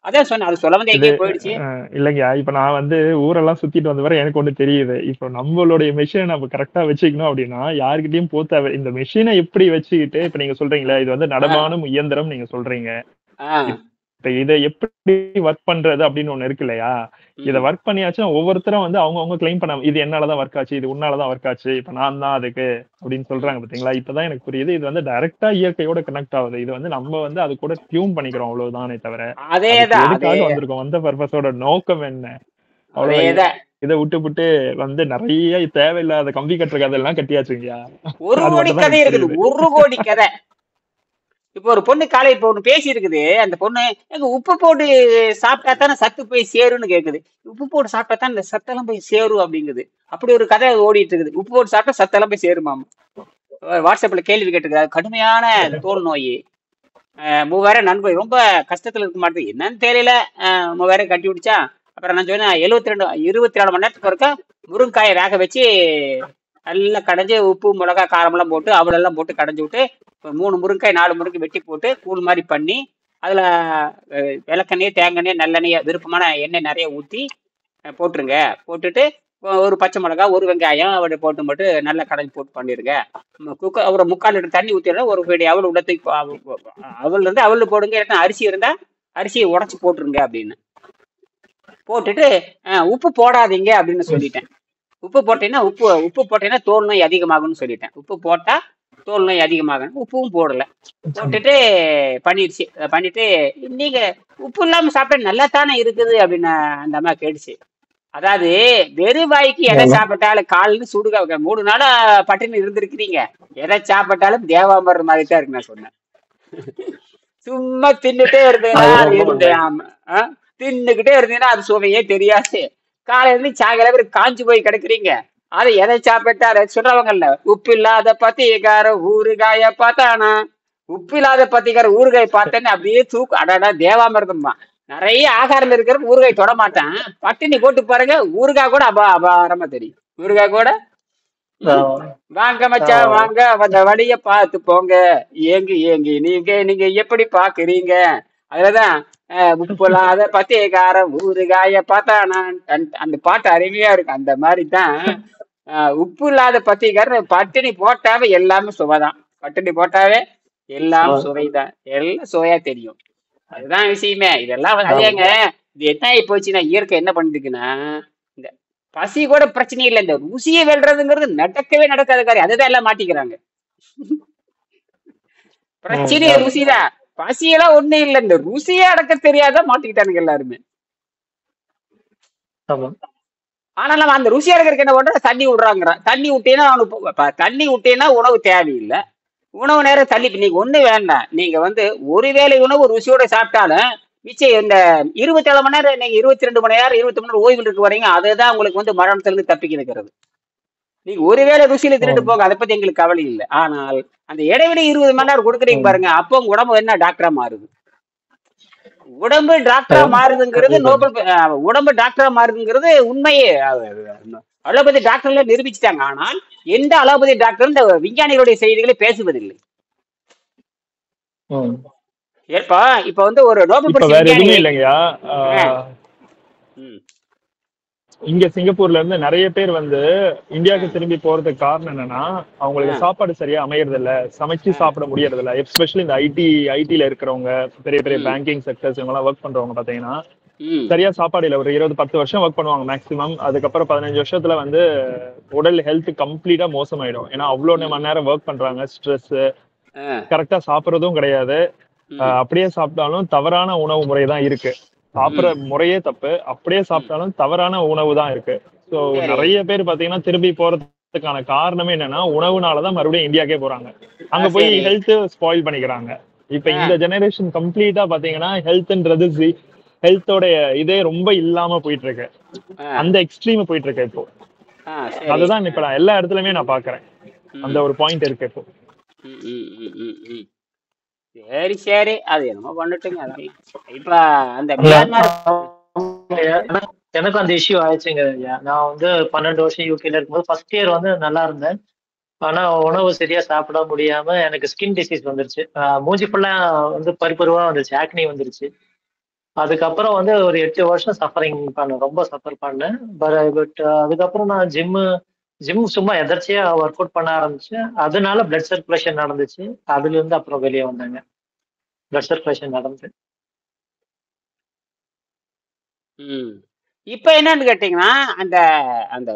Speaker 1: அதான் சொன்ன, அது சொல்ல வந்து எங்கேயும் போயிடுச்சு.
Speaker 3: இல்லைங்க, இப்ப நான் வந்து ஊரெல்லாம் சுத்திட்டு வந்த வரை எனக்கு ஒண்ணு தெரியுது. இப்ப நம்மளுடைய மெஷினை நம்ம கரெக்டா வச்சுக்கணும் அப்படின்னா யாருக்கிட்டையும் போத்த இந்த மெஷினை எப்படி வச்சுக்கிட்டு, இப்ப நீங்க சொல்றீங்களா இது வந்து நடமானும் இயந்திரம் நீங்க சொல்றீங்க, இப்ப இதை எப்படி ஒர்க் பண்றது அப்படின்னு ஒண்ணு இருக்கு இல்லையா, இதை ஒர்க் பண்ணியாச்சுன்னா ஒவ்வொருத்தரும் வந்து அவங்க கிளைம் பண்ண இது என்னாலதான் ஒர்க் ஆச்சு, இது உன்னாலதான் ஒர்க் ஆச்சு, இப்ப நான் தான் அதுக்கு அப்படின்னு சொல்றாங்க பாத்தீங்களா. இப்பதான் எனக்கு புரியுது, இது வந்து டைரக்டா இயற்கையோட கனெக்ட் ஆகுது. இது வந்து நம்ம வந்து அது கூட டியூன் பண்ணிக்கிறோம் அவ்வளவுதானே தவிர எதுக்காக வந்திருக்கோம், வந்த பர்பஸோட நோக்கம் என்ன, அவ்வளவுதான். இதை விட்டு வந்து நிறைய தேவையில்லாத கம்பி கட்டுற கதையெல்லாம் கட்டியாச்சுங்கயா.
Speaker 1: 1 கோடி கதை இருக்குது, 1 கோடி கதை. இப்போ ஒரு பொண்ணு காலை இப்போ ஒண்ணு பேசி இருக்குது, அந்த பொண்ணு எங்க உப்பு போட்டு சாப்பிட்டா தானே சத்து போய் சேருன்னு கேக்குது. உப்பு போட்டு சாப்பிட்டா தான் இந்த சத்தெல்லாம் போய் சேரும் அப்படிங்குது. அப்படி ஒரு கதை ஓடிட்டு இருக்குது. உப்பு போட்டு சாப்பிட்டா சத்தெல்லாம் போய் சேருமாம். வாட்ஸ்அப்ல கேள்வி கேட்டுக்கிறாரு, கடுமையான தோல் நோய், 3000 நண்பர் ரொம்ப கஷ்டத்துல இருக்க மாட்டேது, என்னன்னு தெரியல, 3000 கட்டி விடுச்சா. அப்புறம் நான் சொன்னேன் 24 மணி நேரத்துக்கு ஒருக்கா முருங்காயை வேக வச்சு நல்லா கடைஞ்சி உப்பு மிளகா காரமெல்லாம் போட்டு அவளெல்லாம் போட்டு கடைஞ்சி விட்டு 3 முருங்காய் 4 முருங்கை வெட்டி போட்டு கூழ் மாதிரி பண்ணி அதில் விளக்கெண்ணெய் தேங்காய் நல்லெண்ணெய் விருப்பமான எண்ணெய் நிறைய ஊற்றி போட்டுருங்க. போட்டுட்டு ஒரு பச்சை மிளகா ஒரு வெங்காயம் அப்படி போட்டு நல்லா கடைஞ்சி போட்டு பண்ணிடுங்க. ஒரு 3/4 லிட்டர் தண்ணி ஊற்றிடுறேன். ஒரு பெரிய அவள் உடத்துக்கு அவள் இருந்து அவள் போடுங்க, இல்லைன்னா அரிசி இருந்தால் அரிசியை உடச்சி போட்டுருங்க அப்படின்னு போட்டுட்டு உப்பு போடாதீங்க அப்படின்னு சொல்லிட்டேன். உப்பு போட்டீங்கன்னா தோல் நோய் அதிகமாகும்னு சொல்லிட்டேன். உப்பு போட்டா தோல் நோய் அதிகமாகும். உப்பும் போடல, போட்டுட்டு பண்ணிடுச்சு. பண்ணிட்டு நீங்க உப்பு இல்லாம சாப்பிட்டா நல்லா தானே இருக்குது அப்படின்னு அந்த அம்மா கேட்டுச்சு. அதாவது வெறும் வாய்க்கு எதை சாப்பிட்டாலும் காலில் சுடுக 3 நாளா பட்டினி இருந்திருக்கிறீங்க, எதை சாப்பிட்டாலும் தேவாமர் மாதிரி தான் இருக்கு நான் சொன்னேன். சும்மா தின்னுட்டே இருந்தீங்கன்னா அது சுவையே தெரியாது. காலையில சாயங்காலம் பேர் காஞ்சி போய் கிடக்குறீங்க. அதை எதை சாப்பிட்டாரு சொல்றவங்கல்ல, உப்பு இல்லாத பத்திக்கார ஊறுகாய பார்த்தானா, உப்பு இல்லாத பத்திக்கார ஊறுகாய் பார்த்தேன்னு அப்படியே தூக்கு அடாடா தேவாமிர்தம்மா. நிறைய ஆகாரம் இருக்கிறது ஊறுகாய் தொட மாட்டேன். பட்டினி போட்டு பாருங்க, ஊறுகாய் கூட அபாரமா தெரியும். ஊறுகாய் கூட வாங்க மச்சா வாங்க, அந்த வழிய பார்த்து போங்க, ஏங்கி நீங்க எப்படி பாக்குறீங்க. அதுலதான் உப்புலாத பத்தியக்கார ஊறுகாய பார்த்தா நான் அந்த பாட்டு அருமையா இருக்கு. அந்த மாதிரிதான் உப்பு இல்லாத பத்தியக்காரன் பட்டினி போட்டாவே எல்லாமே சுவைதான். பட்டினி போட்டாவே எல்லாம் சுவைதான், எல்லாம் சுவையா தெரியும். அதுதான் விஷயமே. இதெல்லாம் அதேங்க. இது என்ன ஆகி போச்சுன்னா, இயற்கை என்ன பண்ணிருக்குன்னா, இந்த பசி கூட பிரச்சனை இல்லை, இந்த ருசியை வெல்றதுங்கிறது நடக்கவே நடக்காத காரியம். அதுதான் எல்லாம் மாட்டிக்கிறாங்க. பிரச்சனையே ருசிதான். பசியெல்லாம் ஒண்ணு இல்லை, இந்த ருசியை அடக்க தெரியாத மாட்டிக்கிட்டானுங்க எல்லாருமே. ஆனாலும் அந்த ருசி அடக்கிறதுக்கு என்ன பண்ற, தண்ணி விடுறாங்கிறான். தண்ணி விட்டீங்கன்னா தண்ணி விட்டீங்கன்னா உணவு தேவையில்லை. உணவு நேரம் தள்ளி நீங்க ஒண்ணு வேண்டாம். நீங்க ஒருவேளை உணவு ருசியோட சாப்பிட்டாலும் மிச்சம் இந்த 27 மணி நேரம், நீங்க 22 மணி நேரம் 28 மணி நேரம் ஓய்வு இருக்கு வரீங்க. அதுதான் உங்களுக்கு மரணத்திலிருந்து தப்பிக்க இருக்கிறது. நீங்க ஒருவேளை ருசியில திருட்டு போக, அதை பத்தி எங்களுக்கு கவலை இல்லை. ஆனால் அந்த இடைவெளி 20 மணி நேரம் கொடுக்குறீங்க பாருங்க, அப்போ உங்க உடம்பு என்ன டாக்டரா மாறுது. உடம்பு டாக்டரா மாறுதுங்கிறது உடம்பு டாக்டரா மாறுதுங்கிறது உண்மையே. அலோபதி டாக்டர்ல நிரூபிச்சுட்டாங்க. ஆனால் எந்த அலோபதி டாக்டர் இந்த விஞ்ஞானிகளுடைய செய்திகளை பேசுவதில்லை. ஏற்பா இப்ப ஒரு நோபல் பரிசு
Speaker 3: இல்லைங்கயா. இங்க சிங்கப்பூர்ல இருந்து நிறைய பேர் இந்தியாவுக்கு திரும்பி போறதுக்கு காரணம் என்னன்னா, அவங்களுக்கு சாப்பாடு சரியா அமையறது இல்ல, சமைச்சு சாப்பிட முடியறது இல்ல. எஸ்பெஷலி இந்த ஐடில இருக்கிறவங்க, பெரிய பெரிய பேங்கிங் செக்டர்ஸ் இவங்க எல்லாம் ஒர்க் பண்றவங்க பாத்தீங்கன்னா சரியா சாப்பாடு இல்ல. ஒரு 20-10 வருஷம் ஒர்க் பண்ணுவாங்க மேக்சிமம். அதுக்கப்புறம் 15 வருஷத்துல உடல் ஹெல்த் கம்ப்ளீட்டா மோசமாயிடும். ஏன்னா அவ்வளவு மணி நேரம் ஒர்க் பண்றாங்க, ஸ்ட்ரெஸ், கரெக்டா சாப்பிடறதும் கிடையாது. அப்படியே சாப்பிட்டாலும் தவறான உணவு முறை தான் இருக்கு. சாப்பிடுற முறையே தப்பு, அப்படியே சாப்பிட்டாலும் தவறான உணவு தான் இருக்கு. சோ நிறைய பேர் பாத்தீங்கன்னா திரும்பி போறதுக்கான காரணமே என்னன்னா, உணவுனாலதான் மறுபடியும் இந்தியாக்கே போறாங்க. அங்க போய் ஹெல்த் ஸ்பாயில் பண்ணிக்கிறாங்க. இப்ப இந்த ஜெனரேஷன் கம்ப்ளீட்டா பாத்தீங்கன்னா ஹெல்த்ன்றது, ஹெல்த்தோட இதே ரொம்ப இல்லாம போயிட்டு இருக்கு. அந்த எக்ஸ்ட்ரீம் போயிட்டு இருக்கு இப்போ. அதுதான் இப்ப நான் எல்லா இடத்துலயுமே நான் பாக்குறேன். அந்த ஒரு பாயிண்ட் இருக்கு இப்போ.
Speaker 1: சரி சரி, அது என்னமோ பண்ணிட்டுங்க. அதெல்லாம் இப்ப அந்த
Speaker 2: எனக்கு அந்த இஷ்யூ ஆயிடுச்சுங்க. நான் 12 வருஷம் யூகேல இருக்கும்போது ஃபர்ஸ்ட் இயர் நல்லா இருந்தேன். ஆனா உணவு சரியா சாப்பிட முடியாம எனக்கு ஸ்கின் டிசீஸ் வந்துருச்சு. மூஞ்சி ஃபுல்லா பருப்பருவா வந்துருச்சு, ஆக்னி வந்துருச்சு. அதுக்கப்புறம் ஒரு 8 வருஷம் சஃபரிங் பண்ணேன், ரொம்ப சஃபர் பண்ணேன். பட் அதுக்கப்புறம் நான் ஜிம் சும்மா எதர்ச்சியா ஒர்க் அவுட் பண்ண ஆரம்பிச்சேன். அதனால பிளட் சர்க்குலேஷன் நடந்துச்சு. அதுல இருந்து அப்புறம் வெளியே வந்தாங்க. பிளட் சர்க்குலேஷன் நடந்து
Speaker 1: இப்ப என்னன்னு கேட்டீங்கன்னா, அந்த அந்த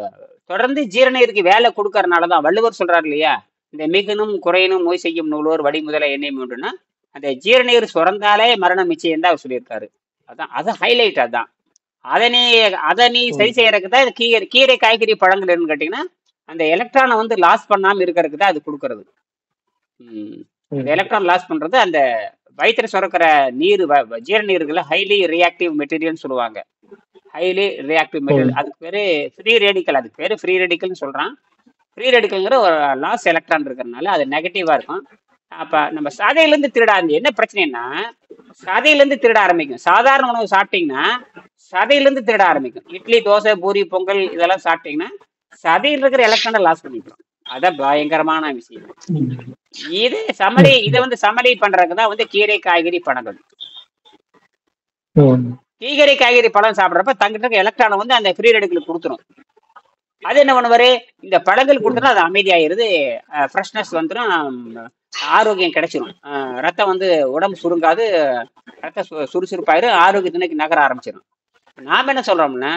Speaker 1: தொடர்ந்து ஜீரணீருக்கு வேலை கொடுக்கறதுனாலதான் வள்ளுவர் சொல்றாரு இல்லையா, இந்த மிகுனும் குறையனும் நோய் செய்யும் நூலோர் வடி முதல எண்ணெய் மூன்றுன்னா, அந்த ஜீரணீர் சுரந்தாலே மரணம் நிச்சயம் தான் அவர் சொல்லியிருக்காரு. அதான் அது ஹைலைட். அதான் அதை நீ சரி செய்யறதுக்கு தான் கீரை காய்கறி பழங்கள் என்னன்னு கேட்டீங்கன்னா, அந்த எலக்ட்ரானை லாஸ் பண்ணாம இருக்கிறதுக்கு தான் அது கொடுக்கறது. அந்த எலக்ட்ரான் லாஸ் பண்றது அந்த வயிற்றுல சுரக்கிற நீர், ஜீரணீர்களை ஹைலி ரியாக்டிவ் மெட்டீரியல்னு சொல்லுவாங்க. ஹைலி ரியாக்டிவ் மெட்டீரியல், அதுக்கு பேரு ஃப்ரீ ரேடிக்கல். அதுக்கு பேரு ஃப்ரீ ரேடிக்கல்னு சொல்றான். ஃப்ரீ ரேடிக்கல்ங்கிற ஒரு லாஸ் எலக்ட்ரான் இருக்கிறதுனால அது நெகட்டிவா இருக்கும். அப்ப நம்ம சதையிலேருந்து திருட என்ன பிரச்சனைன்னா, சதையிலேருந்து திருட ஆரம்பிக்கும். சாதாரண உணவு சாப்பிட்டீங்கன்னா சதையிலேருந்து திருட ஆரம்பிக்கும். இட்லி, தோசை, பூரி, பொங்கல் இதெல்லாம் சாப்பிட்டீங்கன்னா சதையில் இருக்கிற எலக்ட்ரானை லாஸ் பண்ணிக்கிறோம். அதான் பயங்கரமான விஷயம். இதை சமரி பண்றதுக்குதான் கீரை காய்கறி பழங்கள். கீரை காய்கறி பழம் சாப்பிட்றப்ப தங்கிட்ட இருக்க எலக்ட்ரானை அந்த ஃப்ரீ ரேடிக்கலுக்கு கொடுத்துரும். அது என்ன பண்ணுவாரு, இந்த பழங்கள் கொடுத்தா அது அமைதியாயிருது, ஃப்ரெஷ்னஸ் வந்துடும், ஆரோக்கியம் கிடைச்சிடும். ரத்தம் உடம்பு சுருங்காது, ரத்தம் சுறுசுறுப்பாயிரும், ஆரோக்கியத்தினைக்கு நகர ஆரம்பிச்சிடும். நாம என்ன சொல்றோம்னா,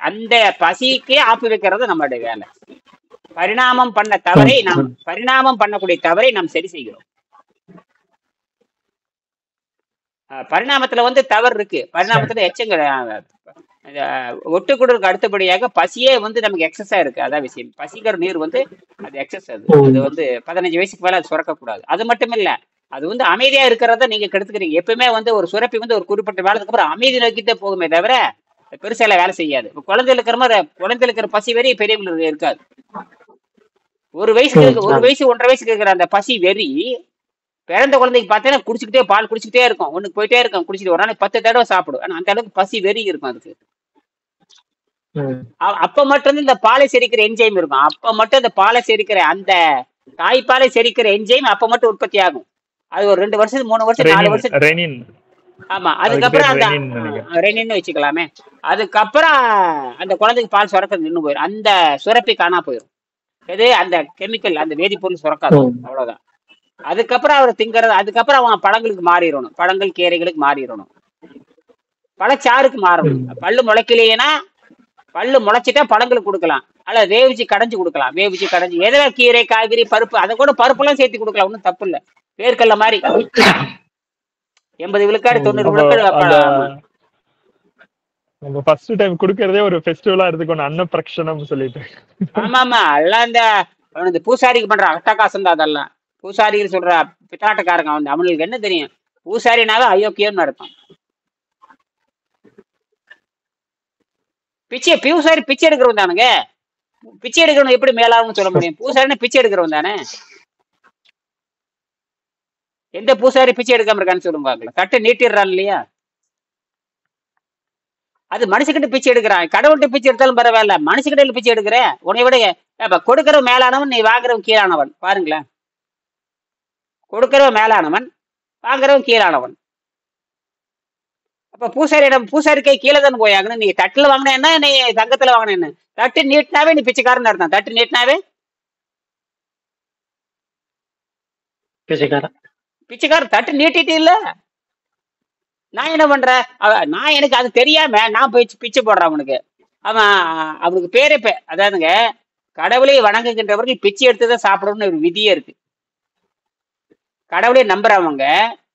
Speaker 1: அந்த பசிக்கே ஆப்பு வைக்கிறது நம்மளுடைய வேலை. பரிணாமம் பண்ணக்கூடிய தவறை நாம் சரி செய்கிறோம். பரிணாமத்துல தவறு இருக்கு. பரிணாமத்துல எச்சங்கள் ஒட்டுக்குடலுக்கு அடுத்தபடியாக பசியே நமக்கு எக்ஸஸா இருக்கு. அதான் விஷயம். பசிக்கிற நீர் அது எக்ஸஸ். அது 15 வயசுக்கு மேல அது சுரக்கக்கூடாது. அது மட்டும் இல்ல, அது அமைதியா இருக்கிறத நீங்க கெடுத்துக்கிறீங்க. எப்பவுமே ஒரு சுரப்பி ஒரு குறிப்பிட்ட வேலைக்கு அப்புறம் அமைதி நோக்கிட்டே போகுமே தவிர பெருசால வேலை செய்யாது. குழந்தைல இருக்கிற பசி வெறி பெரியவங்களுக்கு இருக்காது. ஒரு வயசு 1.5 வயசுக்கு இருக்கிற அந்த பசி வெறி பிறந்த குழந்தைக்கு பார்த்தீங்கன்னா குடிச்சுக்கிட்டே பால் குடிச்சுக்கிட்டே இருக்கும், ஒண்ணுக்கு போயிட்டே இருக்கும், குடிச்சிட்டு ஒரு நாளைக்கு 10 தடவை சாப்பிடும். ஆனா அந்த அளவுக்கு பசி வெறி இருக்கும் அதுக்கு. அப்ப மட்டும் இந்த பாலை செரிக்கிற என்ஜைம் இருக்கும். அப்ப மட்டும் இந்த பாலை செரிக்கிற அந்த தாய்ப்பாலை செரிக்கிற என்ஜைம் அப்ப மட்டும் உற்பத்தி ஆகும். அது ஒரு 2 வருஷம் 3 வருஷம் 4 வருஷம் ஆமா,
Speaker 3: அதுக்கு
Speaker 1: அதுக்கப்புறம்
Speaker 3: பேர்
Speaker 1: அந்த
Speaker 3: ரெனின்னு நினைக்கிறேன்.
Speaker 1: ரெனின்னு வச்சுக்கலாமே. அதுக்கப்புறம் அந்த குழந்தைக்கு பால் சுரக்கிறது நின்று போயிடும், அந்த சுரப்பி காணா போயிடும். எது அந்த கெமிக்கல், அந்த வேதிப்பொருள் சுரக்காது, அவ்வளவுதான். அதுக்கப்புறம் அவர் திங்கிறது, அதுக்கப்புறம் அவன் பழங்களுக்கு மாறிடணும், பழங்கள் கீரைகளுக்கு மாறிடணும், பழச்சாறுக்கு மாறணும். பல்லு முளைக்கலையேனா, பல்லு முளைச்சிட்டா பழங்களுக்கு கொடுக்கலாம், அல்ல வேவிச்சு கடைஞ்சு கொடுக்கலாம். வேவிச்சு கடைஞ்சு எதோ கீரை காய்கறி பருப்பு, அதை கூட பருப்பெல்லாம் சேர்த்து கொடுக்கலாம், ஒன்றும் தப்பு இல்லை. வேர்க்கல்ல மாதிரி 80 விழுக்காடு 90 விழுக்காடு.
Speaker 3: நம்ம ஃபர்ஸ்ட் டைம் குடுக்கறதே ஒரு ஃபெஸ்டிவலா எடுத்துக்கணும், அன்னப்பிரக்ஷனம் சொல்லிட்டு.
Speaker 1: ஆமா ஆமா, எல்லாம் இந்த பூசாரிக்கு பண்ற அட்டகாசம் தான் அதெல்லாம். பூசாரிகள் சொல்ற பித்தாட்டக்காரங்க, அவனுக்கு என்ன தெரியும்? பூசாரினாவே அயோக்கியம்னு அர்த்தம். பூசாரி பிச்சை எடுக்கிறவன் தானுங்க. பிச்சை எடுக்கிறவன் எப்படி மேலாவும் சொல்ல முடியும்? பூசாரின்னு பிச்சை எடுக்கிறவன் தானே. எந்த பூசாரி பிச்சை எடுக்காம இருக்கான்னு சொல்லுங்க பாக்கலாம். தட்டு நீட்டிடுறான் இல்லையா? அது மனுஷக்கிட்ட பிச்சை எடுக்கிறான். கடவுள்கிட்ட பிச்சை எடுத்தாலும் பரவாயில்ல, மனுஷக்கிட்ட பிச்சை எடுக்கிற உன்னை விட கொடுக்கறவன் மேலானவன், நீ வாங்குறவன் கீழானவன். பாருங்களேன், கொடுக்கறவன் மேலானவன், வாங்குறவன் கீழானவன். அப்ப பூசாரி கை கீழே தானே போயாங்கன்னு. நீ தட்டுல வாங்கினா, நீ தங்கத்துல வாங்கின, தட்டு நீட்டினாவே நீ பிச்சைக்காரன் அர்த்தம். தட்டு நீட்டினாவே பிச்சைக்காரன். தட்டு நீட்டிட்டு இல்ல, நான் என்ன பண்றேன்? நான் எனக்கு அது தெரியாம நான் போய் பிச்சை போடுறேன் அவனுக்கு. அவனுக்கு பேரே அதாவதுங்க, கடவுளை வணங்குகின்றவர்கள் பிச்சை எடுத்துதான் சாப்பிடணும்னு ஒரு விதியே இருக்கு. கடவுளை நம்புறவங்க,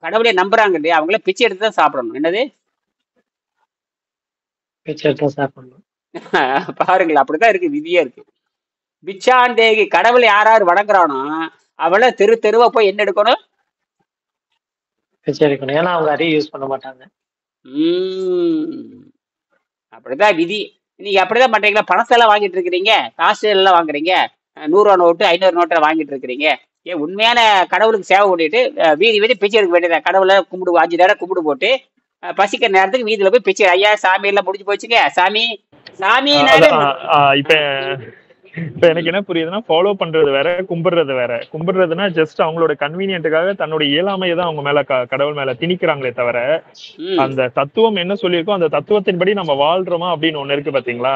Speaker 1: கடவுளை நம்புறாங்க இல்லையா, அவங்கள பிச்சை எடுத்துதான் சாப்பிடணும். என்னது
Speaker 2: பிச்சை எடுத்து சாப்பிடணும்?
Speaker 1: பாருங்களா, அப்படிதான் இருக்கு, விதியே இருக்கு. பிச்சாண்டேகி, கடவுளை யாராரு வணங்குறானோ அவளை தெருவா போய் என்ன எடுக்கணும்?
Speaker 2: பிச்சை எடுக்கணும். ஏன்னா அவங்க அதையும் யூஸ் பண்ண மாட்டாங்க.
Speaker 1: அப்படிதான் விதி. நீங்க அப்படிதான் பண்றீங்களா? பணத்தெல்லாம் வாங்கிட்டு இருக்கிறீங்க, காசு எல்லாம் வாங்குறீங்க, 100 ரூபா நோட்டு 500 நோட்டை வாங்கிட்டு இருக்கிறீங்க. ஏன் உண்மையான கடவுளுக்கு சேவை பண்ணிட்டு வீதி பிச்சை எடுக்க வேண்டியதான். கடவுளை கும்பிடு, 5 நேரம் கும்பிடு போட்டு பசிக்கிற நேரத்துக்கு வீதியில போய் பிச்சை. ஐயா சாமி எல்லாம் முடிஞ்சு போச்சுங்க, சாமி சாமி.
Speaker 3: இப்ப எனக்கு என்ன புரியுதுன்னா, ஃபாலோ பண்றது வேற, கும்பிடுறது வேற. கும்பிடுறதுன்னா ஜஸ்ட் அவங்களோட கன்வீனியன்ட்டுக்காக தன்னோட இயலாமையை தான் அவங்க மேல கடவுள் மேல திணிக்கிறாங்களே தவிர, அந்த தத்துவம் என்ன சொல்லியிருக்கோ அந்த தத்துவத்தின்படி நம்ம வாழ்றோமா அப்படின்னு ஒண்ணு இருக்கு பாத்தீங்களா?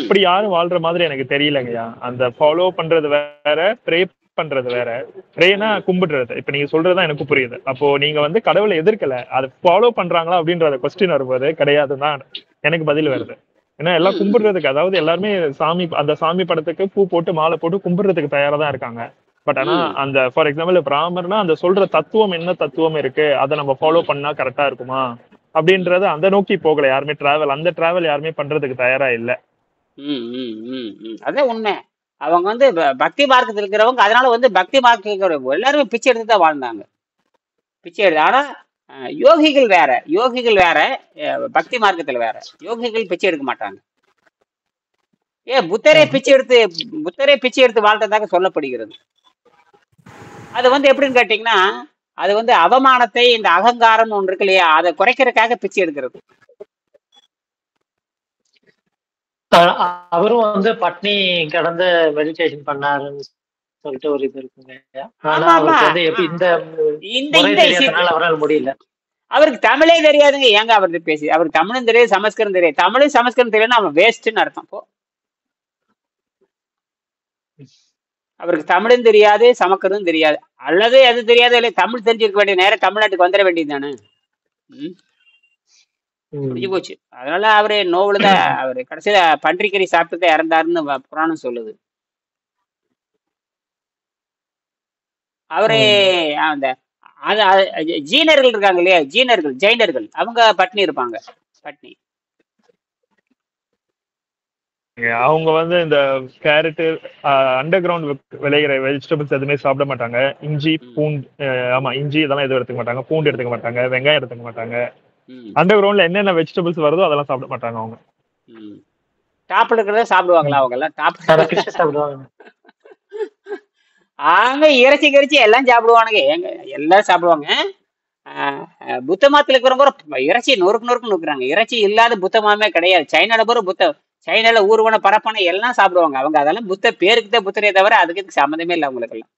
Speaker 3: இப்படி யாரும் வாழ்ற மாதிரி எனக்கு தெரியலங்கய்யா. அந்த ஃபாலோ பண்றது வேற, ப்ரே பண்றது வேற. ப்ரேனா கும்பிடுறது. இப்ப நீங்க சொல்றதுதான் எனக்கு புரியுது. அப்போ நீங்க கடவுளை எதிர்க்கல, அதை ஃபாலோ பண்றாங்களா அப்படின்றத கொஸ்டின் வரும்போது கிடையாதுதான் எனக்கு பதில் வருது. ஏன்னா எல்லாம் கும்பிடுறதுக்கு, அதாவது எல்லாருமே அந்த சாமி படத்துக்கு பூ போட்டு மாலை போட்டு கும்பிடுறதுக்கு தயாரா தான் இருக்காங்க. பட் ஆனா அந்த ஃபார் எக்ஸாம்பிள் பிராமர்னா அந்த சொல்ற தத்துவம் என்ன தத்துவம் இருக்கு, அதை நம்ம ஃபாலோ பண்ணா கரெக்டா இருக்குமா அப்படின்றது அந்த நோக்கி போகல யாருமே. அந்த டிராவல் யாருமே பண்றதுக்கு தயாரா இல்ல.
Speaker 1: அதான் உண்மை. அவங்க பக்தி மார்க்கத்தில் இருக்கிறவங்க, அதனால பக்தி மார்க்க எல்லாருமே பிச்சை எடுத்து தான் வாழ்ந்தாங்க. பிச்சை எடுத்து. ஆனா யோகிகள் வேற, பக்தி மார்க்கத்தில் வேற. யோகிகள் பிச்சை எடுக்க மாட்டாங்க. புத்தரே பிச்சை எடுத்து வாழ்ந்ததாக சொல்லப்படுகிறது. அது எப்படின்னு கேட்டீங்கன்னா, அது அவமானத்தை, இந்த அகங்காரம் ஒன்று இருக்கு இல்லையா, அதை குறைக்கிறதுக்காக பிச்சை எடுக்கிறது.
Speaker 2: அவரும் பட்னி கடந்து மெடிடேஷன் பண்ணாருன்னு சொல்லிட்டு ஒரு இது இருக்குங்க. அவரால் முடியல.
Speaker 1: அவருக்கு தமிழே தெரியாதுங்க. ஏங்க அவருக்கு பேசி, அவருக்கு தமிழும் தெரியாது, சமஸ்கிருதம் தெரியாது. தமிழும் சமஸ்கிருதம் தெரியலன்னா அவன் வேஸ்ட்னு அர்த்தம். அவருக்கு தமிழும் தெரியாது, சமஸ்கிருதம் தெரியாது, அல்லது அது தெரியாது இல்லை, தமிழ் தெரிஞ்சிருக்க வேண்டிய நேரம் தமிழ்நாட்டுக்கு வந்துட வேண்டியது தானே. முடிஞ்சு போச்சு. அதனால அவரு நோவுலதான், அவரு கடைசியில பன்றிக்கறி சாப்பிட்டு இறந்தாருன்னு புராணம் சொல்லுது. அவரே அந்த ஜீனர்கள் இருக்காங்க இல்லையா, ஜெயினர்கள், அவங்க பட்னி இருப்பாங்க. பட்னி
Speaker 3: அவங்க இந்த கேரட், அண்டர் கிரவுண்ட் விளைகிற வெஜிடபிள்ஸ் எதுவுமே சாப்பிட மாட்டாங்க. இஞ்சி, பூண்டு, இஞ்சி இதெல்லாம் எதுவும் எடுத்துக்க மாட்டாங்க. பூண்டு எடுத்துக்க மாட்டாங்க, வெங்காயம் எடுத்துக்க மாட்டாங்க. அண்டர் கிரவுண்ட்ல என்னென்ன வெஜிடபிள்ஸ் வருதோ அதெல்லாம் சாப்பிட மாட்டாங்க. அவங்க
Speaker 1: டாப்ல இருக்கிறத சாப்பிடுவாங்களா? அவங்க எல்லாம் டாப் சாப்பிடுவாங்க. இறைச்சி எல்லாம் சாப்பிடுவானுங்க. எல்லாம் சாப்பிடுவாங்க. புத்த மதத்துல இருக்கிறவங்க இறைச்சி நொறுக்கு நொறுக்குறாங்க. இறைச்சி இல்லாத புத்த மதமே கிடையாது. சைனால ஊர்வன பரப்பான எல்லாம் சாப்பிடுவாங்க. அவங்க அதெல்லாம் புத்த பேருக்கு தான் புத்தரே தவிர அதுக்கு சம்மந்தமே இல்லை அவங்களுக்கு எல்லாம்.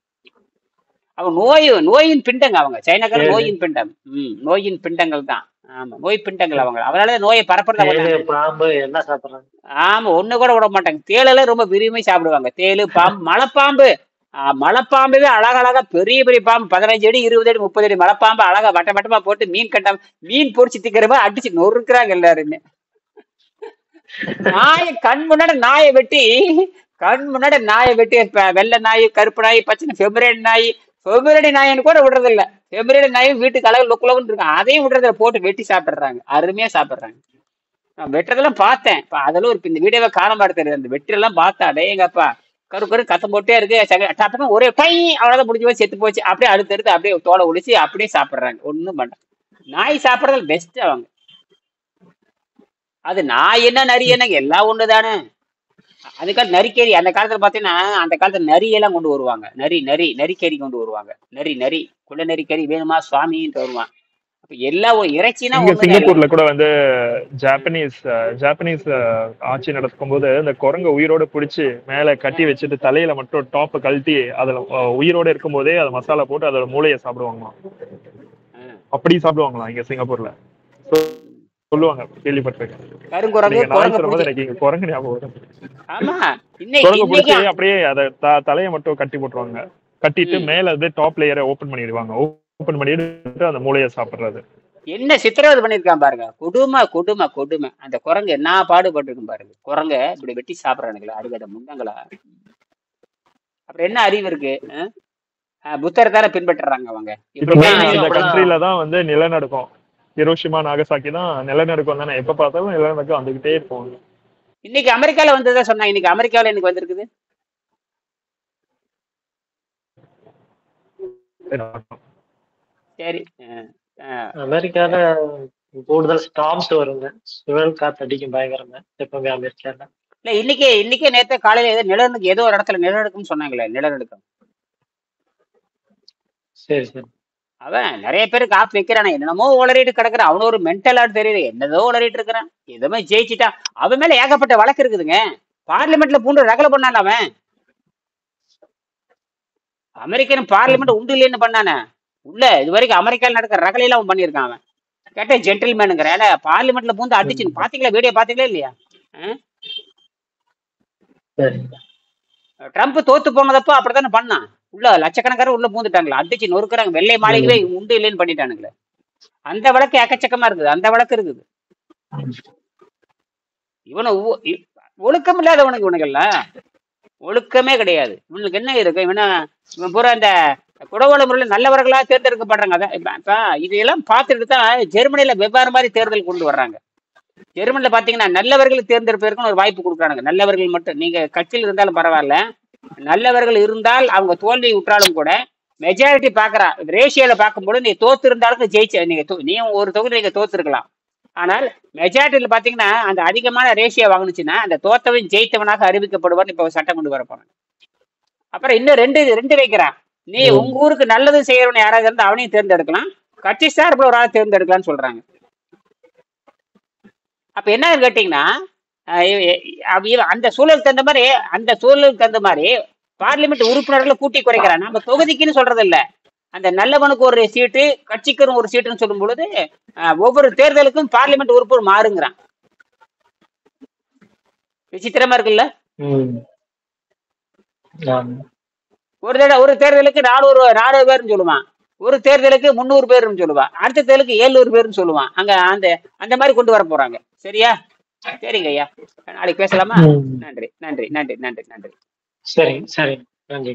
Speaker 1: அவங்க நோயின் பிண்டங்க, அவங்க சைனாக்கார நோயின் பிண்டம். நோயின் பிண்டங்கள் தான். ஆமா, நோய் பிண்டங்கள் அவங்க. அதனால நோயை பரப்புறத
Speaker 2: பாம்பு என்ன சாப்பிடுறாங்க.
Speaker 1: ஆமா, ஒண்ணு கூட விட மாட்டாங்க. தேளெல்லாம் ரொம்ப விரும்பி சாப்பிடுவாங்க. தேளு, பாம்பு, மலைப்பாம்பு. மலைப்பாம்புவே அழகழகா பெரிய பெரிய பாம்பு, 15 அடி 20 அடி 30 அடி மலைப்பாம்பு அழகா வட்ட வட்டமா போட்டு மீன் பொரிச்சு திக்கிறப்ப அடிச்சு நொறுக்குறாங்க எல்லாருமே. கண் முன்னாடி நாயை வெட்டி வெள்ளை நாய், கருப்பு நாய், பச்சை பெபரடி நாயின்னு கூட விடுறது இல்ல. பெபரடி நாயும் வீட்டுக்கு அழகு லொக்குலகுன்னு இருக்கும், அதையும் விடுறத போட்டு வெட்டி சாப்பிடுறாங்க. அருமையா சாப்பிடுறாங்க. நான் வெட்டுறதெல்லாம் பார்த்தேன். அதெல்லாம் ஒரு இந்த வீடியோவை காண மாட்டே தெரியுது. அந்த வெட்டிரெல்லாம் பார்த்தா எங்கப்பா கரு கத்தம் போட்டே இருக்கு. ஒரே கை அவ்வளவுதான் முடிஞ்சு போய் செத்து போச்சு. அப்படியே அடுத்தடுத்து அப்படியே தோலை ஒடிச்சு அப்படியே சாப்பிடுறாங்க. ஒண்ணும் பண்ண நாய் சாப்பிடுறது பெஸ்ட் அவங்க. அது நாய் என்ன நரி என்ன எல்லாம் ஒண்ணுதானே. அதுக்காக நரிக்கேரி அந்த காலத்துல பாத்தீங்கன்னா, அந்த காலத்துல நரியெல்லாம் கொண்டு வருவாங்க. நரிக்கேரி கொண்டு வருவாங்க. நரி குள்ள நரிக்கறி வேணுமா சுவாமின்னு வருவான். எல்லாம் இறைச்சினா
Speaker 3: சிங்கப்பூர்ல கூட வந்து ஜாப்பனீஸ் ஆட்சி நடக்கும் போது இந்த குரங்க உயிரோட பிடிச்சி மேல கட்டி வச்சுட்டு தலையில மட்டும் டாப்பை கழட்டி அதுல உயிரோட இருக்கும் போதே அதை மசாலா போட்டு அதோட மூளையை சாப்பிடுவாங்களாம். அப்படி சாப்பிடுவாங்களாம் இங்க சிங்கப்பூர்ல சொல்லுவாங்க, கேள்விப்பட்டிருக்கேன். குரங்கு ஞாபகம் குரங்கு பிடிச்சி அப்படியே அதை தலையை மட்டும் கட்டி போட்டுருவாங்க. கட்டிட்டு மேல அது டாப் லேயரை ஓபன் பண்ணிடுவாங்க. ஓபன் பண்ணிட்டு அந்த மூளையை சாப்பிடுறது.
Speaker 1: என்ன சித்திரவதை பண்ணிருக்கான் பாருங்க. கொடுமை. அந்த குரங்கு என்ன பாடுபட்டு இருக்கும் பாருங்க. குரங்க இப்படி வெட்டி சாப்பிடறானுங்களா, அறிவாத முண்டங்களா. அப்புறம் என்ன அறிவு இருக்கு? புத்தர் தானே பின்பற்றுறாங்க அவங்க.
Speaker 3: இந்த கண்ட்ரில தான் வந்து நிலநடுக்கம், ஹிரோஷிமா நாகசாக்கி தான் நிலநடுக்கம் தானே. எப்ப பார்த்தாலும் நிலநடுக்கம் வந்துகிட்டே இருக்கும்.
Speaker 1: இன்னைக்கு அமெரிக்கால வந்ததா சொன்னாங்க. இன்னைக்கு அமெரிக்காவில எனக்கு வந்திருக்குது. சரி,
Speaker 2: அமெரிக்கால கூடுதல் ஸ்டார்ம்ஸ் வருங்க, சுழல் காத்து அடிக்கும் பயங்கரமா எப்பவுமே அமெரிக்கால.
Speaker 1: இல்ல இன்னைக்கே நேற்று காலையில ஏதோ ஒரு இடத்துல நிலநடுக்கம் சொன்னாங்களே, நிலநடுக்கம்.
Speaker 2: சரி சரி.
Speaker 1: அவன் நிறைய பேருக்கு ஆப் வைக்கிறான், என்னமோ உளறிட்டு கிடக்குறான். அவனு ஒரு மென்டலாட்டு தெரியுது, என்னதோ உளறிட்டு இருக்கிறான். எதுவுமே ஜெயிச்சுட்டான். அவன் மேல ஏகப்பட்ட வழக்கு இருக்குதுங்க. பார்லிமெண்ட்ல பூண்டு ரகலை பண்ணான் அவன். அமெரிக்கன் பார்லிமெண்ட் உண்டு இல்லைன்னு பண்ணானே உள்ள. இது வரைக்கும் அமெரிக்கால நடக்கிற ரகலையில அவன் பண்ணியிருக்கான். அவன் கேட்ட ஜென்டில்மேனுங்கிற பார்லிமெண்ட்ல பூந்து அடிச்சுன்னு பாத்தீங்களா? வீடியோ பாத்தீங்களா இல்லையா? ட்ரம்ப் தோத்து போனதப்போ அப்படித்தானே பண்ணான். உள்ள லட்சக்கணக்கார உள்ள பூந்துட்டாங்களா, அடிச்சு நொறுக்குறாங்க. வெள்ளை மாளிகையே உண்டு இல்லைன்னு பண்ணிட்டானுங்களே. அந்த வழக்கு எக்கச்சக்கமா இருக்குது. அந்த வழக்கு இருக்குது. இவனை ஒழுக்கம் இல்லாதவனுக்கு இவனுங்கள்ல ஒழுக்கமே கிடையாது. இவனுக்கு என்ன இருக்கு? இவன் பூரா இந்த குடவோல முறையில் நல்லவர்களா தேர்ந்தெடுக்கப்படுறாங்க. அதான் இதையெல்லாம் பார்த்துட்டு தான் ஜெர்மனியில வெவ்வேறு மாதிரி தேர்தல் கொண்டு வர்றாங்க. ஜெர்மனில பாத்தீங்கன்னா நல்லவர்கள் தேர்ந்தெடுப்பதற்குன்னு ஒரு வாய்ப்பு கொடுக்குறாங்க. நல்லவர்கள் மட்டும், நீங்க கட்சியில் இருந்தாலும் பரவாயில்ல, நல்லவர்கள் இருந்தால் அவங்க தோல்வி உற்றாலும் கூட மெஜாரிட்டி பாக்குறா ரேஷியோல பார்க்கும்போது நீ தோத்து இருந்தாலும் ஜெயிச்ச நீ ஒரு தொகுதி நீங்க தோத்துருக்கலாம். ஆனால் மெஜாரிட்டியில பாத்தீங்கன்னா அந்த அதிகமான ரேஷியோ வாங்கினுச்சுன்னா அந்த தோத்தவன் ஜெயித்தவனாக அறிவிக்கப்படுவான்னு இப்ப சட்டம் கொண்டு வர போறாங்க. அப்புறம் இன்னும் ரெண்டு வைக்கிறான். நீ உங்க ஊருக்கு நல்லது செய்யறவன் யாராவது இருந்தா அவனையும் தேர்ந்தெடுக்கலாம், கட்சி சார்பில் ஒரு ஆள் தேர்ந்தெடுக்கலாம்னு சொல்றாங்க. அப்ப என்ன கேட்டீங்கன்னா, அந்த சூழலுக்கு தகுந்த மாதிரி பார்லிமெண்ட் உறுப்பினர்களை கூட்டி குறைக்கிறான். நம்ம தொகுதிக்குன்னு சொல்றது இல்ல, அந்த நல்லவனுக்கு ஒரு சீட்டு கட்சிக்கு ஒரு சீட்டுன்னு சொல்லும் பொழுது ஒவ்வொரு தேர்தலுக்கும் பார்லிமெண்ட் உறுப்பினர் மாறுங்கிறான். விசித்திரமா இருக்குல்ல? ஒரு தேர்தலுக்கு 400 பேர்னு சொல்லுவான், ஒரு தேர்தலுக்கு 300 பேருன்னு சொல்லுவான், அடுத்த தேர்தலுக்கு 700 பேருன்னு சொல்லுவான். அங்க அந்த மாதிரி கொண்டு வர போறாங்க. சரியா? சரிங்க ஐயா, நாளைக்கு பேசலாமா? நன்றி.
Speaker 2: சரி சரி, நன்றி.